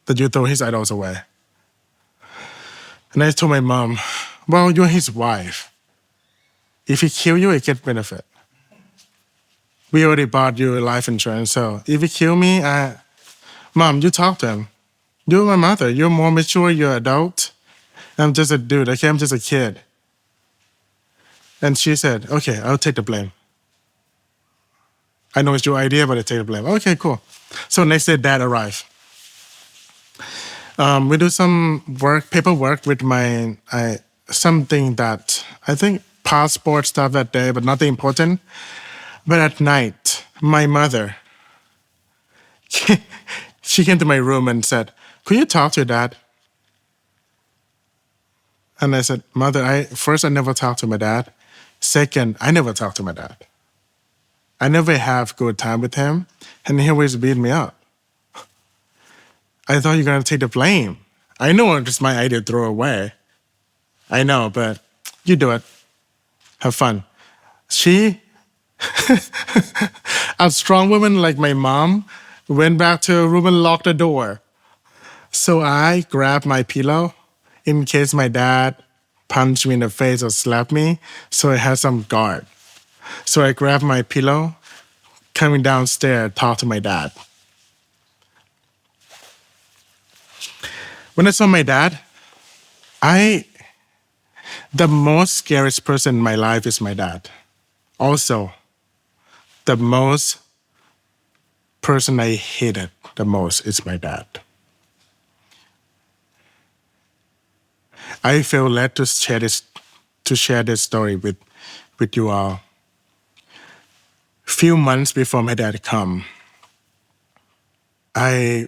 that you throw his idols away. And I told my mom, well, you're his wife. If he kill you, he get benefit. We already bought you life insurance, so if he kill me, Mom, you talk to him. You're my mother. You're more mature. You're adult. I'm just a dude. Okay, I'm just a kid. And she said, okay, I'll take the blame. I know it's your idea, but I take the blame. Okay, cool. So next day, Dad arrived. We do some paperwork with something that I think passport stuff that day, but nothing important. But at night, my mother, she came to my room and said, "Could you talk to your dad?" And I said, "Mother, I never talk to my dad. Second, I never talk to my dad. I never have good time with him, and he always beat me up. I thought you're gonna take the blame. I know it's my idea to throw away. I know, but you do it. Have fun." She, a strong woman like my mom, went back to her room and locked the door. So I grabbed my pillow in case my dad punched me in the face or slapped me, so I had some guard. So I grabbed my pillow, coming downstairs, talk to my dad. When I saw my dad, I the most scariest person in my life is my dad. Also, the most person I hated the most is my dad. I feel led to share this story with you all. Few months before my dad come, I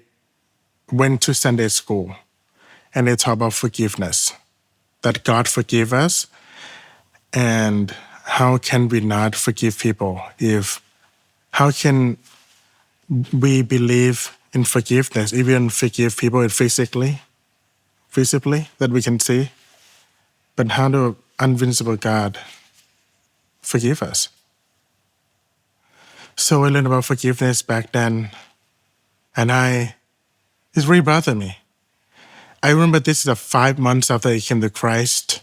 went to Sunday school and they talk about forgiveness, that God forgive us, and how can we not forgive people how can we believe in forgiveness, even forgive people physically that we can see, but how do invincible God forgive us? So I learned about forgiveness back then, and it really bothered me. I remember this is 5 months after I came to Christ.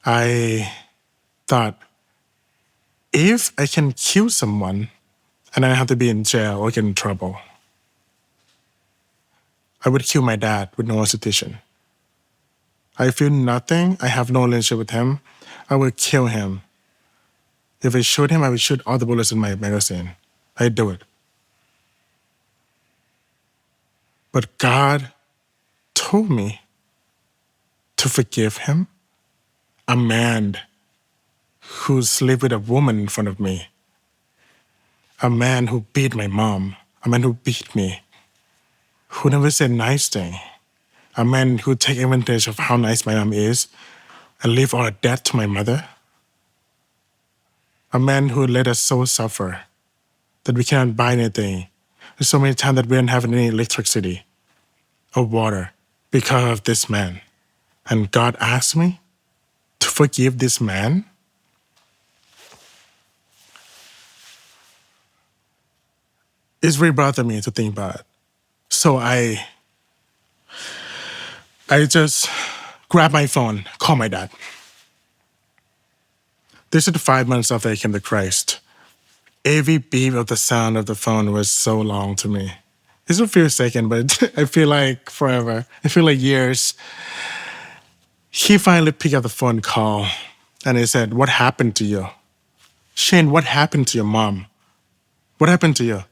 I thought, if I can kill someone and I don't have to be in jail or get in trouble, I would kill my dad with no hesitation. I feel nothing. I have no relationship with him. I would kill him. If I shoot him, I would shoot all the bullets in my magazine. I'd do it. But God told me to forgive him, a man who slept with a woman in front of me, a man who beat my mom, a man who beat me, who never said nice thing, a man who take advantage of how nice my mom is and leave all the debt to my mother, a man who let us so suffer that we cannot buy anything. There's so many times that we don't have any electricity or water because of this man. And God asked me to forgive this man. It's really bothered me to think about it. So I just grabbed my phone, called my dad. This is 5 months after I came to Christ. Every beep of the sound of the phone was so long to me. It's a few seconds, but I feel like forever. I feel like years. He finally picked up the phone call and he said, "What happened to you? Shane, what happened to your mom? What happened to you?"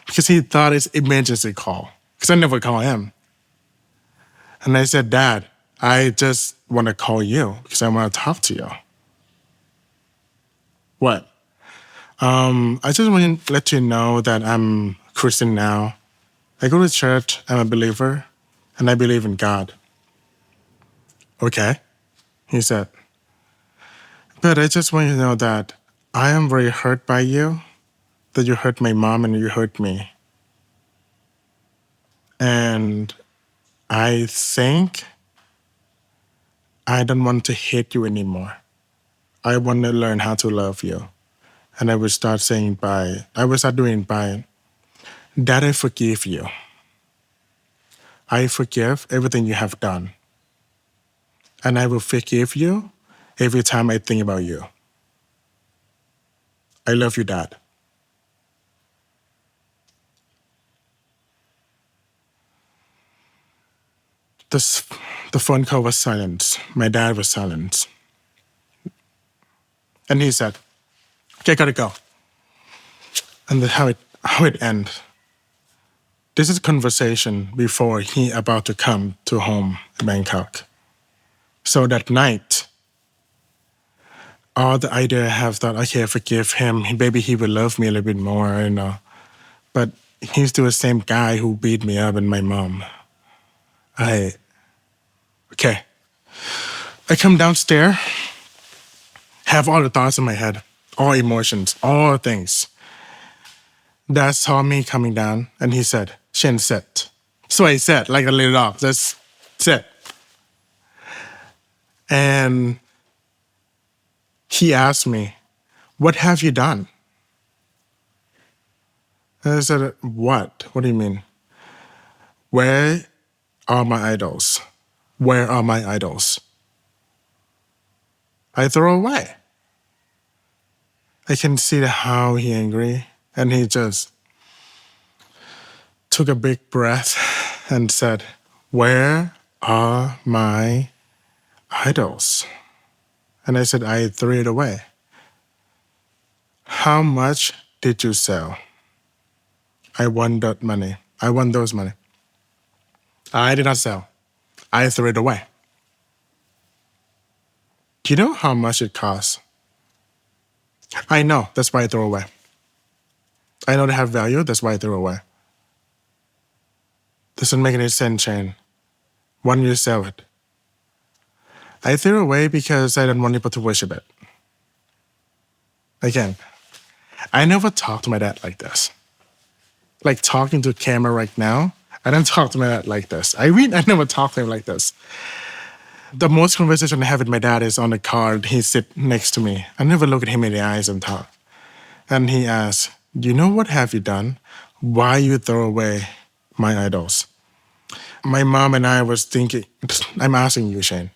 Because he thought it's emergency call. Because I never call him. And I said, "Dad, I just want to call you because I want to talk to you." "What?" "I just want to let you know that I'm Christian now. I go to church, I'm a believer, and I believe in God." "Okay," he said. "But I just want you to know that I am very hurt by you, that you hurt my mom and you hurt me. And I think I don't want to hate you anymore. I want to learn how to love you." And I would start saying I would start doing "Dad, I forgive you. I forgive everything you have done. And I will forgive you every time I think about you. I love you, Dad." This, the phone call was silent. My dad was silent. And he said, "Okay, gotta go." And how it ended. This is a conversation before he about to come to home in Bangkok. So that night, all the idea I have thought, okay, forgive him. Maybe he will love me a little bit more, But he's still the same guy who beat me up and my mom. Okay. I come downstairs, have all the thoughts in my head, all emotions, all things. Dad saw me coming down and he said, Shen, sit. So I sat like a little dog, just sit. And he asked me, what have you done? And I said, what? What do you mean? Where are my idols? Where are my idols? I throw away. I can see how he angry, and he just took a big breath and said, where are my idols? And I said, I threw it away. How much did you sell? I won that money. I won those money. I did not sell. I threw it away. Do you know how much it costs? I know, that's why I throw away. I know they have value, that's why I throw away. Doesn't make any sense, Shane. Why don't you sell it? I threw away because I don't want people to worship it. Again, I never talk to my dad like this. Like talking to camera right now, I don't talk to my dad like this. I never talk to him like this. The most conversation I have with my dad is on the car. He sit next to me. I never look at him in the eyes and talk. And he asks, you know what have you done? Why you throw away my idols? My mom and I was thinking, I'm asking you, Shane.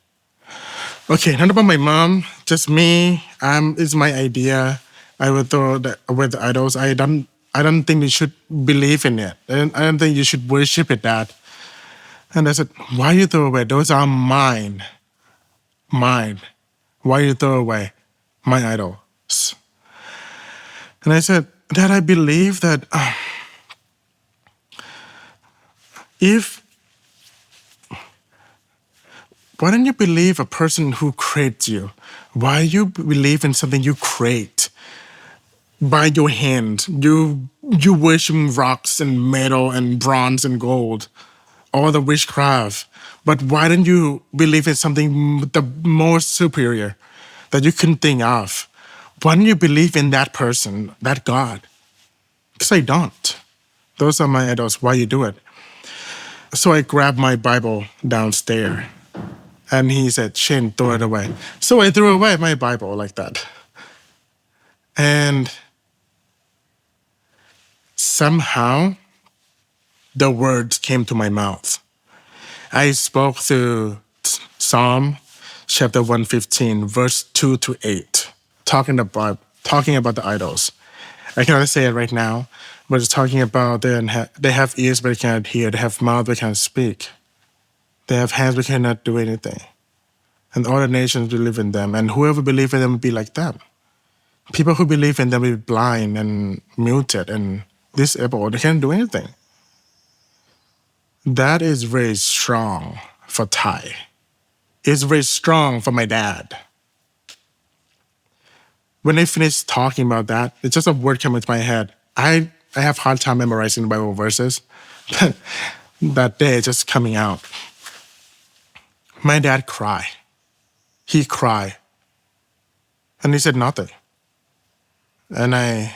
Okay, not about my mom, just me. It's my idea. I would throw away the idols. I don't think you should believe in it. I don't think you should worship it, Dad. And I said, why you throw away? Those are mine. Mine. Why you throw away my idols? And I said, Dad, I believe that why don't you believe a person who creates you? Why you believe in something you create by your hand? You worship rocks and metal and bronze and gold, all the witchcraft. But why don't you believe in something the most superior that you can think of? Why don't you believe in that person, that God? Because I don't. Those are my idols. Why you do it? So I grabbed my Bible downstairs. And he said, Shane, throw it away. So I threw away my Bible like that. And somehow the words came to my mouth. I spoke through Psalm chapter 115, verse 2 to 8, talking about the idols. I cannot say it right now, but it's talking about they have ears but they cannot hear. They have mouth but cannot speak. They have hands but cannot do anything. And all the nations believe in them, and whoever believes in them will be like them. People who believe in them will be blind and muted and disabled. They can't do anything. That is very strong for Thai. It's very strong for my dad. When I finished talking about that, it's just a word came into my head. I have a hard time memorizing Bible verses. That day, just coming out. My dad cried. He cried. And he said nothing. And I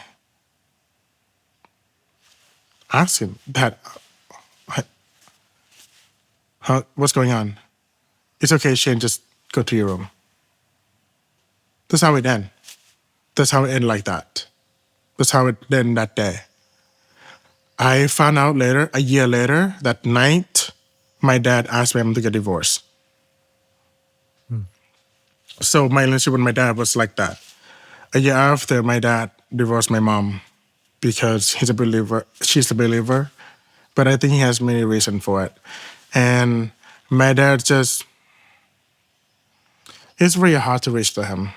asked him, Dad, what's going on? It's okay, Shane, just go to your room. That's how it ended. That's how it ended like that. That's how it ended that day. I found out later, a year later, that night, my dad asked me to get divorced. So my relationship with my dad was like that. A year after, my dad divorced my mom because he's a believer, she's a believer, but I think he has many reasons for it. And my dad it's really hard to reach to him.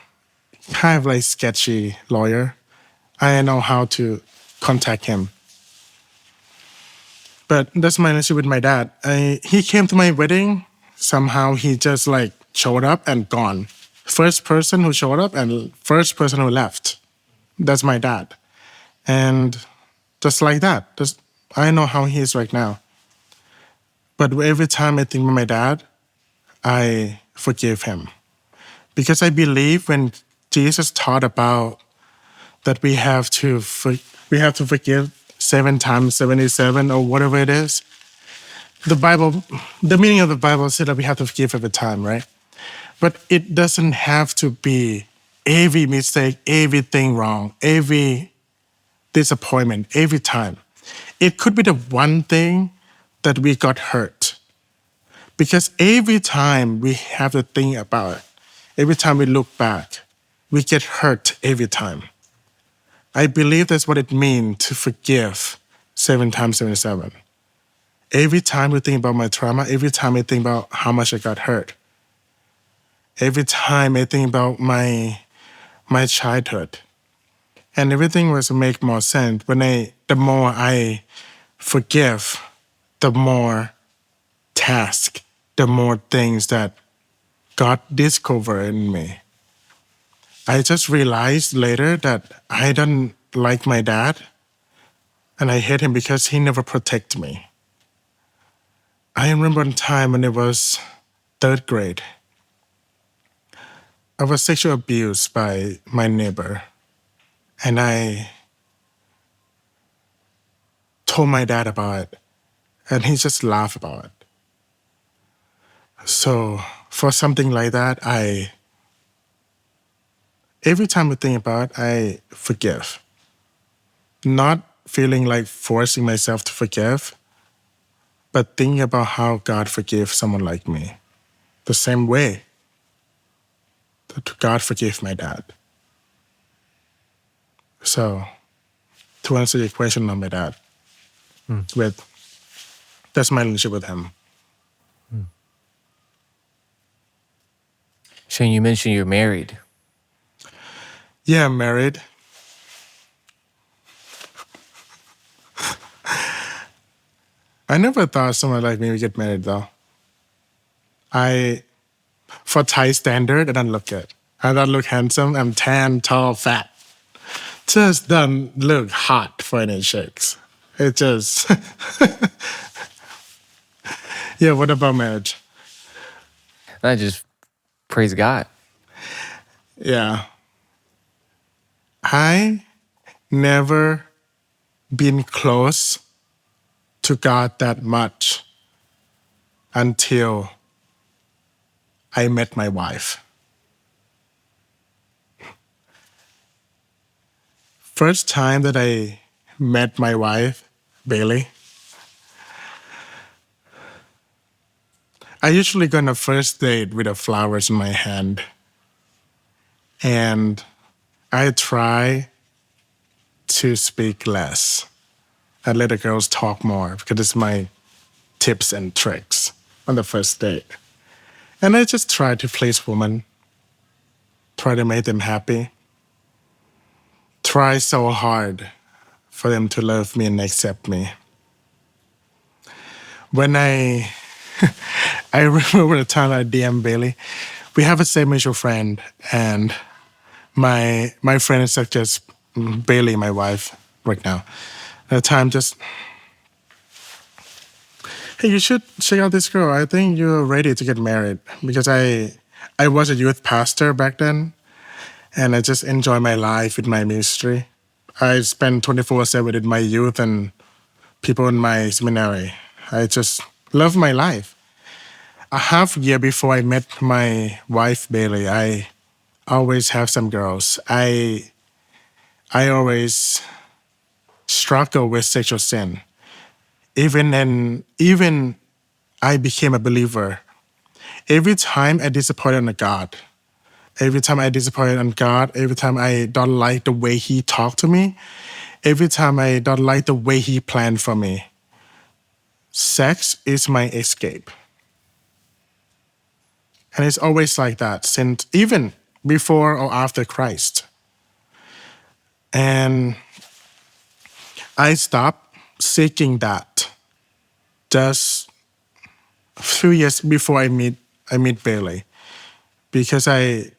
Kind of like sketchy lawyer. I know how to contact him. But that's my relationship with my dad. He came to my wedding. Somehow he just like showed up and gone. First person who showed up and first person who left. That's my dad. And just like that, I know how he is right now. But every time I think about my dad, I forgive him. Because I believe when Jesus taught about that we have to forgive 7 times 77 or whatever it is. The meaning of the Bible said that we have to forgive every time, right? But it doesn't have to be every mistake, everything wrong, every disappointment, every time. It could be the one thing that we got hurt. Because every time we have to think about it, every time we look back, we get hurt every time. I believe that's what it means to forgive 7 times 77. Every time we think about my trauma, every time I think about how much I got hurt, every time I think about my childhood, and everything was to make more sense. The more I forgive, the more task, the more things that God discovered in me. I just realized later that I don't like my dad, and I hate him because he never protected me. I remember a time when it was third grade. I was sexually abused by my neighbor, and I told my dad about it, and he just laughed about it. So for something like that, every time I think about it, I forgive. Not feeling like forcing myself to forgive, but thinking about how God forgave someone like me. The same way that God forgave my dad. So to answer your question on my dad, with that's my relationship with him. Shane, you mentioned you're married. Yeah, I'm married. I never thought someone like me would get married though. For Thai standard, I don't look good. I don't look handsome. I'm tan, tall, fat. Just don't look hot for any chicks. It just, yeah, what about marriage? I just praise God. Yeah. I never been close to God that much until I met my wife. First time that I met my wife, Bailey, I usually go on a first date with the flowers in my hand. And I try to speak less and let the girls talk more because it's my tips and tricks on the first date. And I just try to please women, try to make them happy, try so hard for them to love me and accept me. When I remember the time I DM Bailey, we have a same mutual friend, and my friend is just Bailey, my wife, right now. At the time, just hey, you should check out this girl. I think you're ready to get married because I was a youth pastor back then, and I just enjoy my life with my ministry. I spend 24/7 with my youth and people in my seminary. I just love my life. A half year before I met my wife Bailey, I always have some girls. I always struggle with sexual sin. Even I became a believer. Every time I disappointed on God, every time I disappointed on God, every time I don't like the way He talked to me, every time I don't like the way He planned for me, sex is my escape. And it's always like that since even before or after Christ. And I stopped seeking that just a few years before I meet Bailey, because I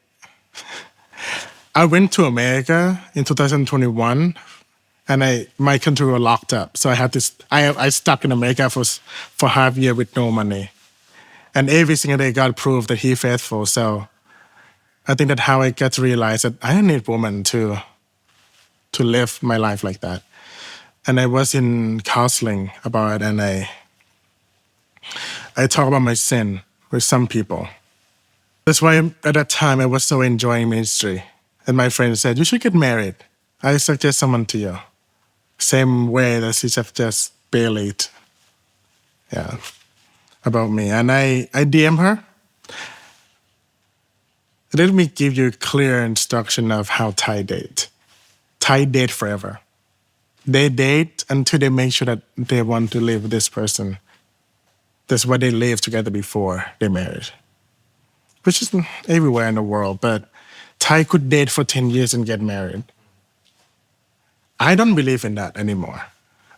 went to America in 2021, and my country was locked up, so I had to I stuck in America for half a year with no money, and every single day God proved that He faithful. So I think that how I got to realize that I need woman to live my life like that. And I was in counseling about it, and I talk about my sin with some people. That's why at that time I was so enjoying ministry. And my friend said, "You should get married. I suggest someone to you." Same way that she just Bailey, yeah, about me. And I DM her. Let me give you a clear instruction of how Thai date. Thai date forever. They date until they make sure that they want to live with this person. That's why they lived together before they married, which is everywhere in the world. But Thai could date for 10 years and get married. I don't believe in that anymore.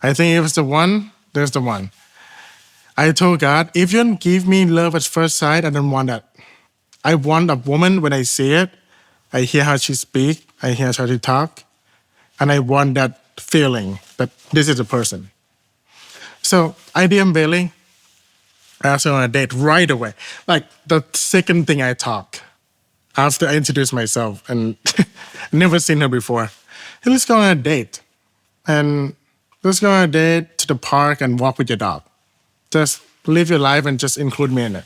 I think if it's the one, there's the one. I told God, if you don't give me love at first sight, I don't want that. I want a woman when I see it. I hear how she speaks, I hear how she talk, and I want that feeling that this is a person. So I DM Bailey. I asked her on a date right away. Like the second thing I talk, after I introduce myself and never seen her before. Hey, let's go on a date. And let's go on a date to the park and walk with your dog. Just live your life and just include me in it.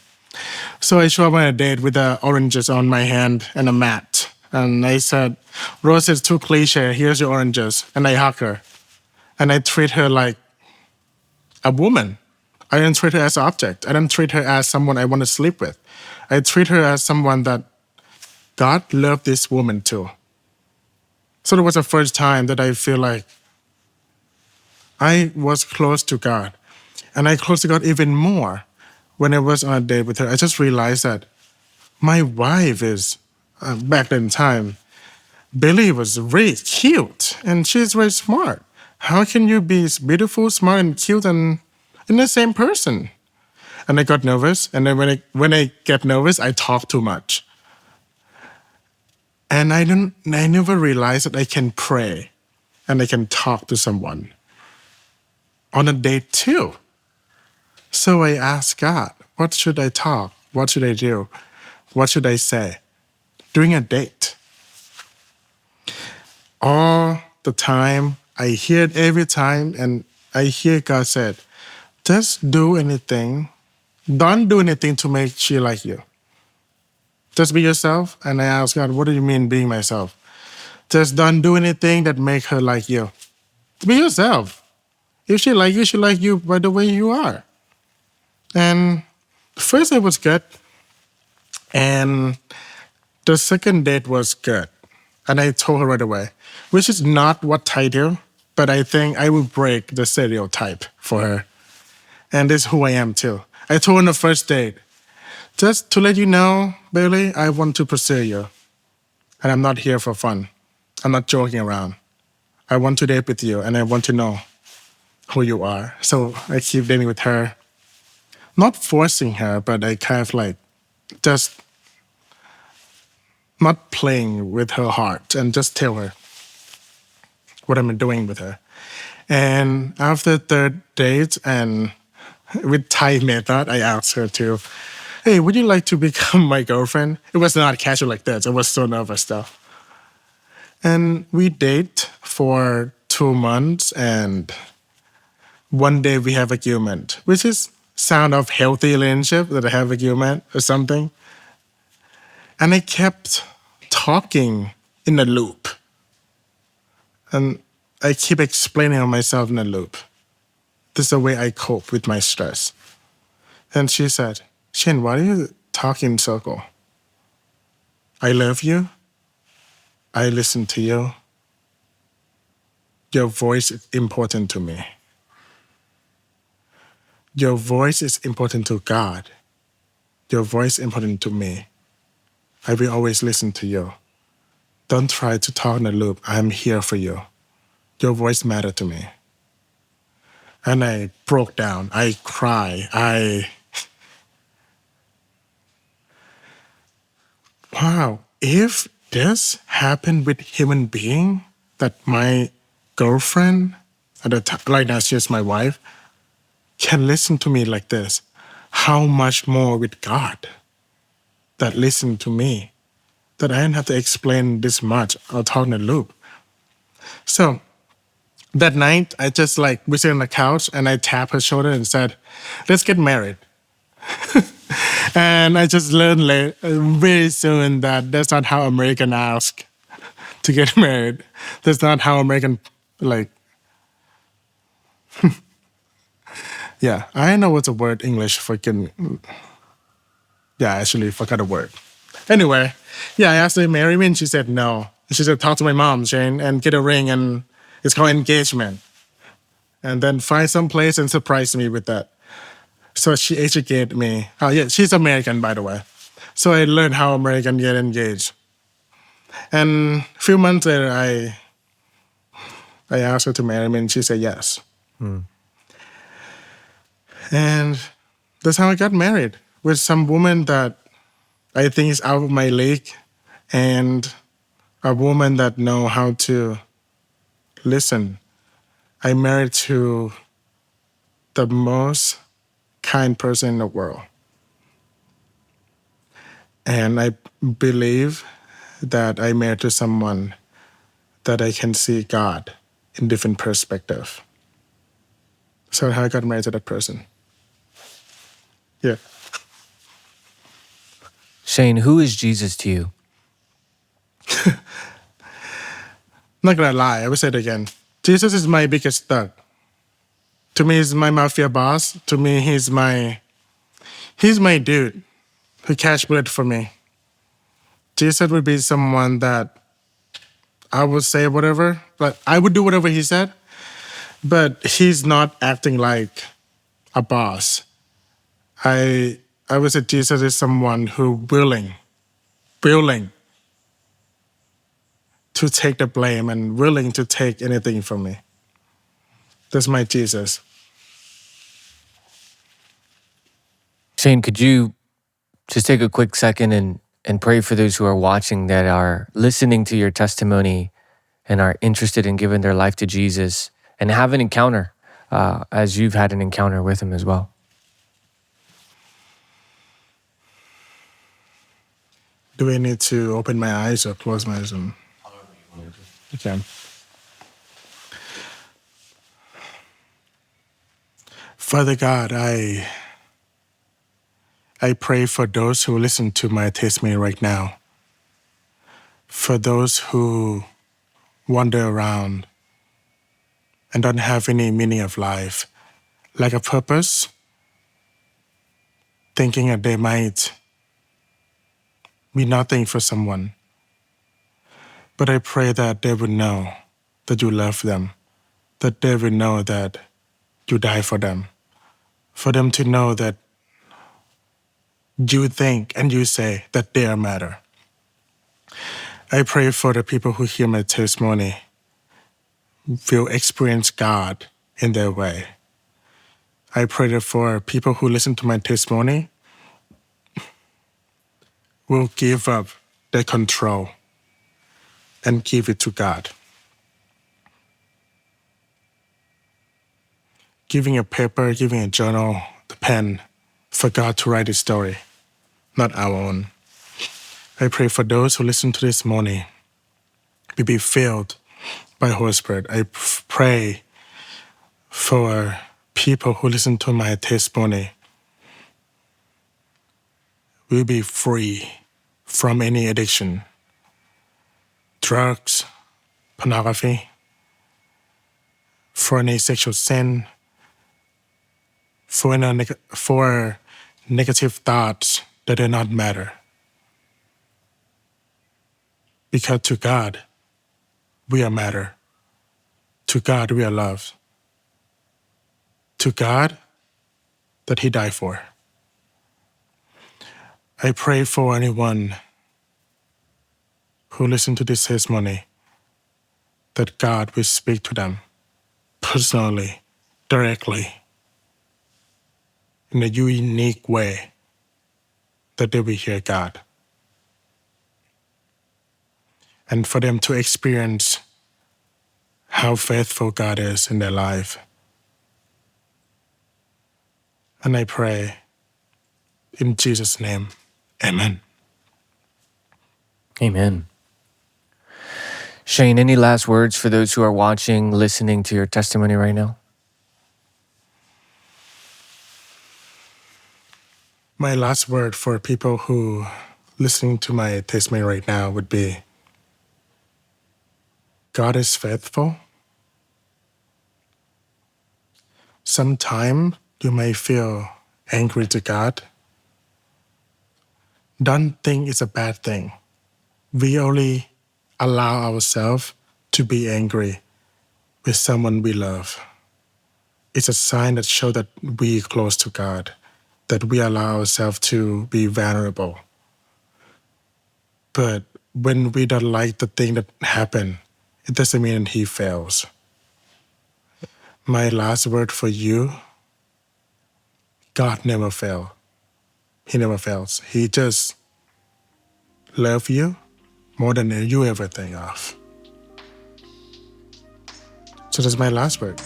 So I show up on a date with the oranges on my hand and a mat. And I said, "Rose is too cliche. Here's your oranges." And I hug her. And I treat her like a woman. I don't treat her as an object. I don't treat her as someone I want to sleep with. I treat her as someone that God loved this woman too. So it was the first time that I feel like I was close to God. And I close to God even more when I was on a date with her. I just realized that my wife is, back then in time, Billy was really cute and she's very smart. How can you be beautiful, smart, and cute and in the same person? And I got nervous. And then when I get nervous, I talk too much. And I never realized that I can pray and I can talk to someone on a date too. So I asked God, what should I talk? What should I do? What should I say during a date? All the time, I hear it every time, and I hear God said, just do anything. Don't do anything to make she like you. Just be yourself. And I ask God, what do you mean being myself? Just don't do anything that make her like you. Be yourself. If she like you by the way you are. And first it was good. And the second date was good. And I told her right away, which is not what I do, but I think I will break the stereotype for her. And this is who I am too. I told her on the first date, just to let you know, Bailey, I want to pursue you. And I'm not here for fun. I'm not joking around. I want to date with you and I want to know who you are. So I keep dating with her. Not forcing her, but I kind of like just not playing with her heart and just tell her what I'm doing with her. And after third date and with Thai method, I asked her to, hey, would you like to become my girlfriend? It was not casual like that. I was so nervous though. And we date for 2 months and one day we have argument, which is sound of healthy relationship that I have argument or something. And I kept talking in a loop. And I keep explaining on myself in a loop. This is the way I cope with my stress. And she said, Shin, why are you talking in circle? I love you. I listen to you. Your voice is important to me. Your voice is important to God. Your voice is important to me. I will always listen to you. Don't try to talk in a loop. I am here for you. Your voice matters to me. And I broke down. I cried. Wow, if this happened with human being, that my girlfriend, at the time, right now she's my wife, can listen to me like this, how much more with God that listen to me, that I don't have to explain this much or talk in a loop. So that night, I just like we sit on the couch and I tapped her shoulder and said, let's get married. And I just learned very soon that that's not how American ask to get married. That's not how American, like, yeah, I know what's a word English freaking, yeah, I actually forgot a word. Anyway, yeah, I asked her to marry me and she said no. She said, talk to my mom, Shane, and get a ring and it's called engagement. And then find some place and surprise me with that. So she educated me. Oh yeah, she's American, by the way. So I learned how American get engaged. And a few months later, I asked her to marry me and she said yes. And that's how I got married, with some woman that I think is out of my league, and a woman that know how to listen. I married to the most kind person in the world. And I believe that I married to someone that I can see God in different perspective. So how I got married to that person. Yeah. Shane, who is Jesus to you? Not gonna lie, I will say it again. Jesus is my biggest thug. To me, he's my mafia boss. To me, he's my dude who catch bullet for me. Jesus would be someone that I would say whatever, but I would do whatever he said, but he's not acting like a boss. I would say Jesus is someone who willing to take the blame and willing to take anything from me. That's my Jesus. Shane, could you just take a quick second and pray for those who are watching that are listening to your testimony and are interested in giving their life to Jesus and have an encounter as you've had an encounter with him as well? Do I need to open my eyes or close my eyes? Okay. Father God, I pray for those who listen to my testimony right now. For those who wander around and don't have any meaning of life, like a purpose, thinking that they might be nothing for someone. But I pray that they would know that you love them, that they would know that you die for them to know that you think and you say that they matter. I pray for the people who hear my testimony will experience God in their way. I pray that for people who listen to my testimony will give up their control and give it to God. Giving a paper, giving a journal, the pen, for God to write His story, not our own. I pray for those who listen to this morning will be filled by Holy Spirit. I pray for people who listen to my testimony will be free from any addiction, drugs, pornography, for any sexual sin, for negative thoughts that do not matter. Because to God, we are matter. To God, we are loved. To God, that He died for. I pray for anyone who listens to this testimony that God will speak to them personally directly in a unique way that they will hear God. And for them to experience how faithful God is in their life. And I pray in Jesus' name, amen. Amen. Shane, any last words for those who are watching, listening to your testimony right now? My last word for people who listening to my testimony right now would be, God is faithful. Sometimes you may feel angry to God. Don't think it's a bad thing. We only allow ourselves to be angry with someone we love. It's a sign that shows that we are close to God, that we allow ourselves to be vulnerable. But when we don't like the thing that happened, it doesn't mean He fails. My last word for you, God never fails. He never fails. He just loves you more than you ever think of. So that's my last word.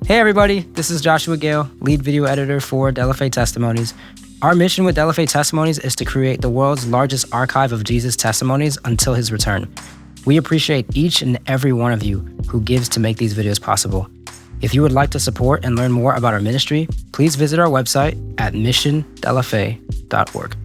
Hey everybody, this is Joshua Gale, lead video editor for Delafay Testimonies. Our mission with Delafay Testimonies is to create the world's largest archive of Jesus testimonies until His return. We appreciate each and every one of you who gives to make these videos possible. If you would like to support and learn more about our ministry, please visit our website at missiondelafay.org.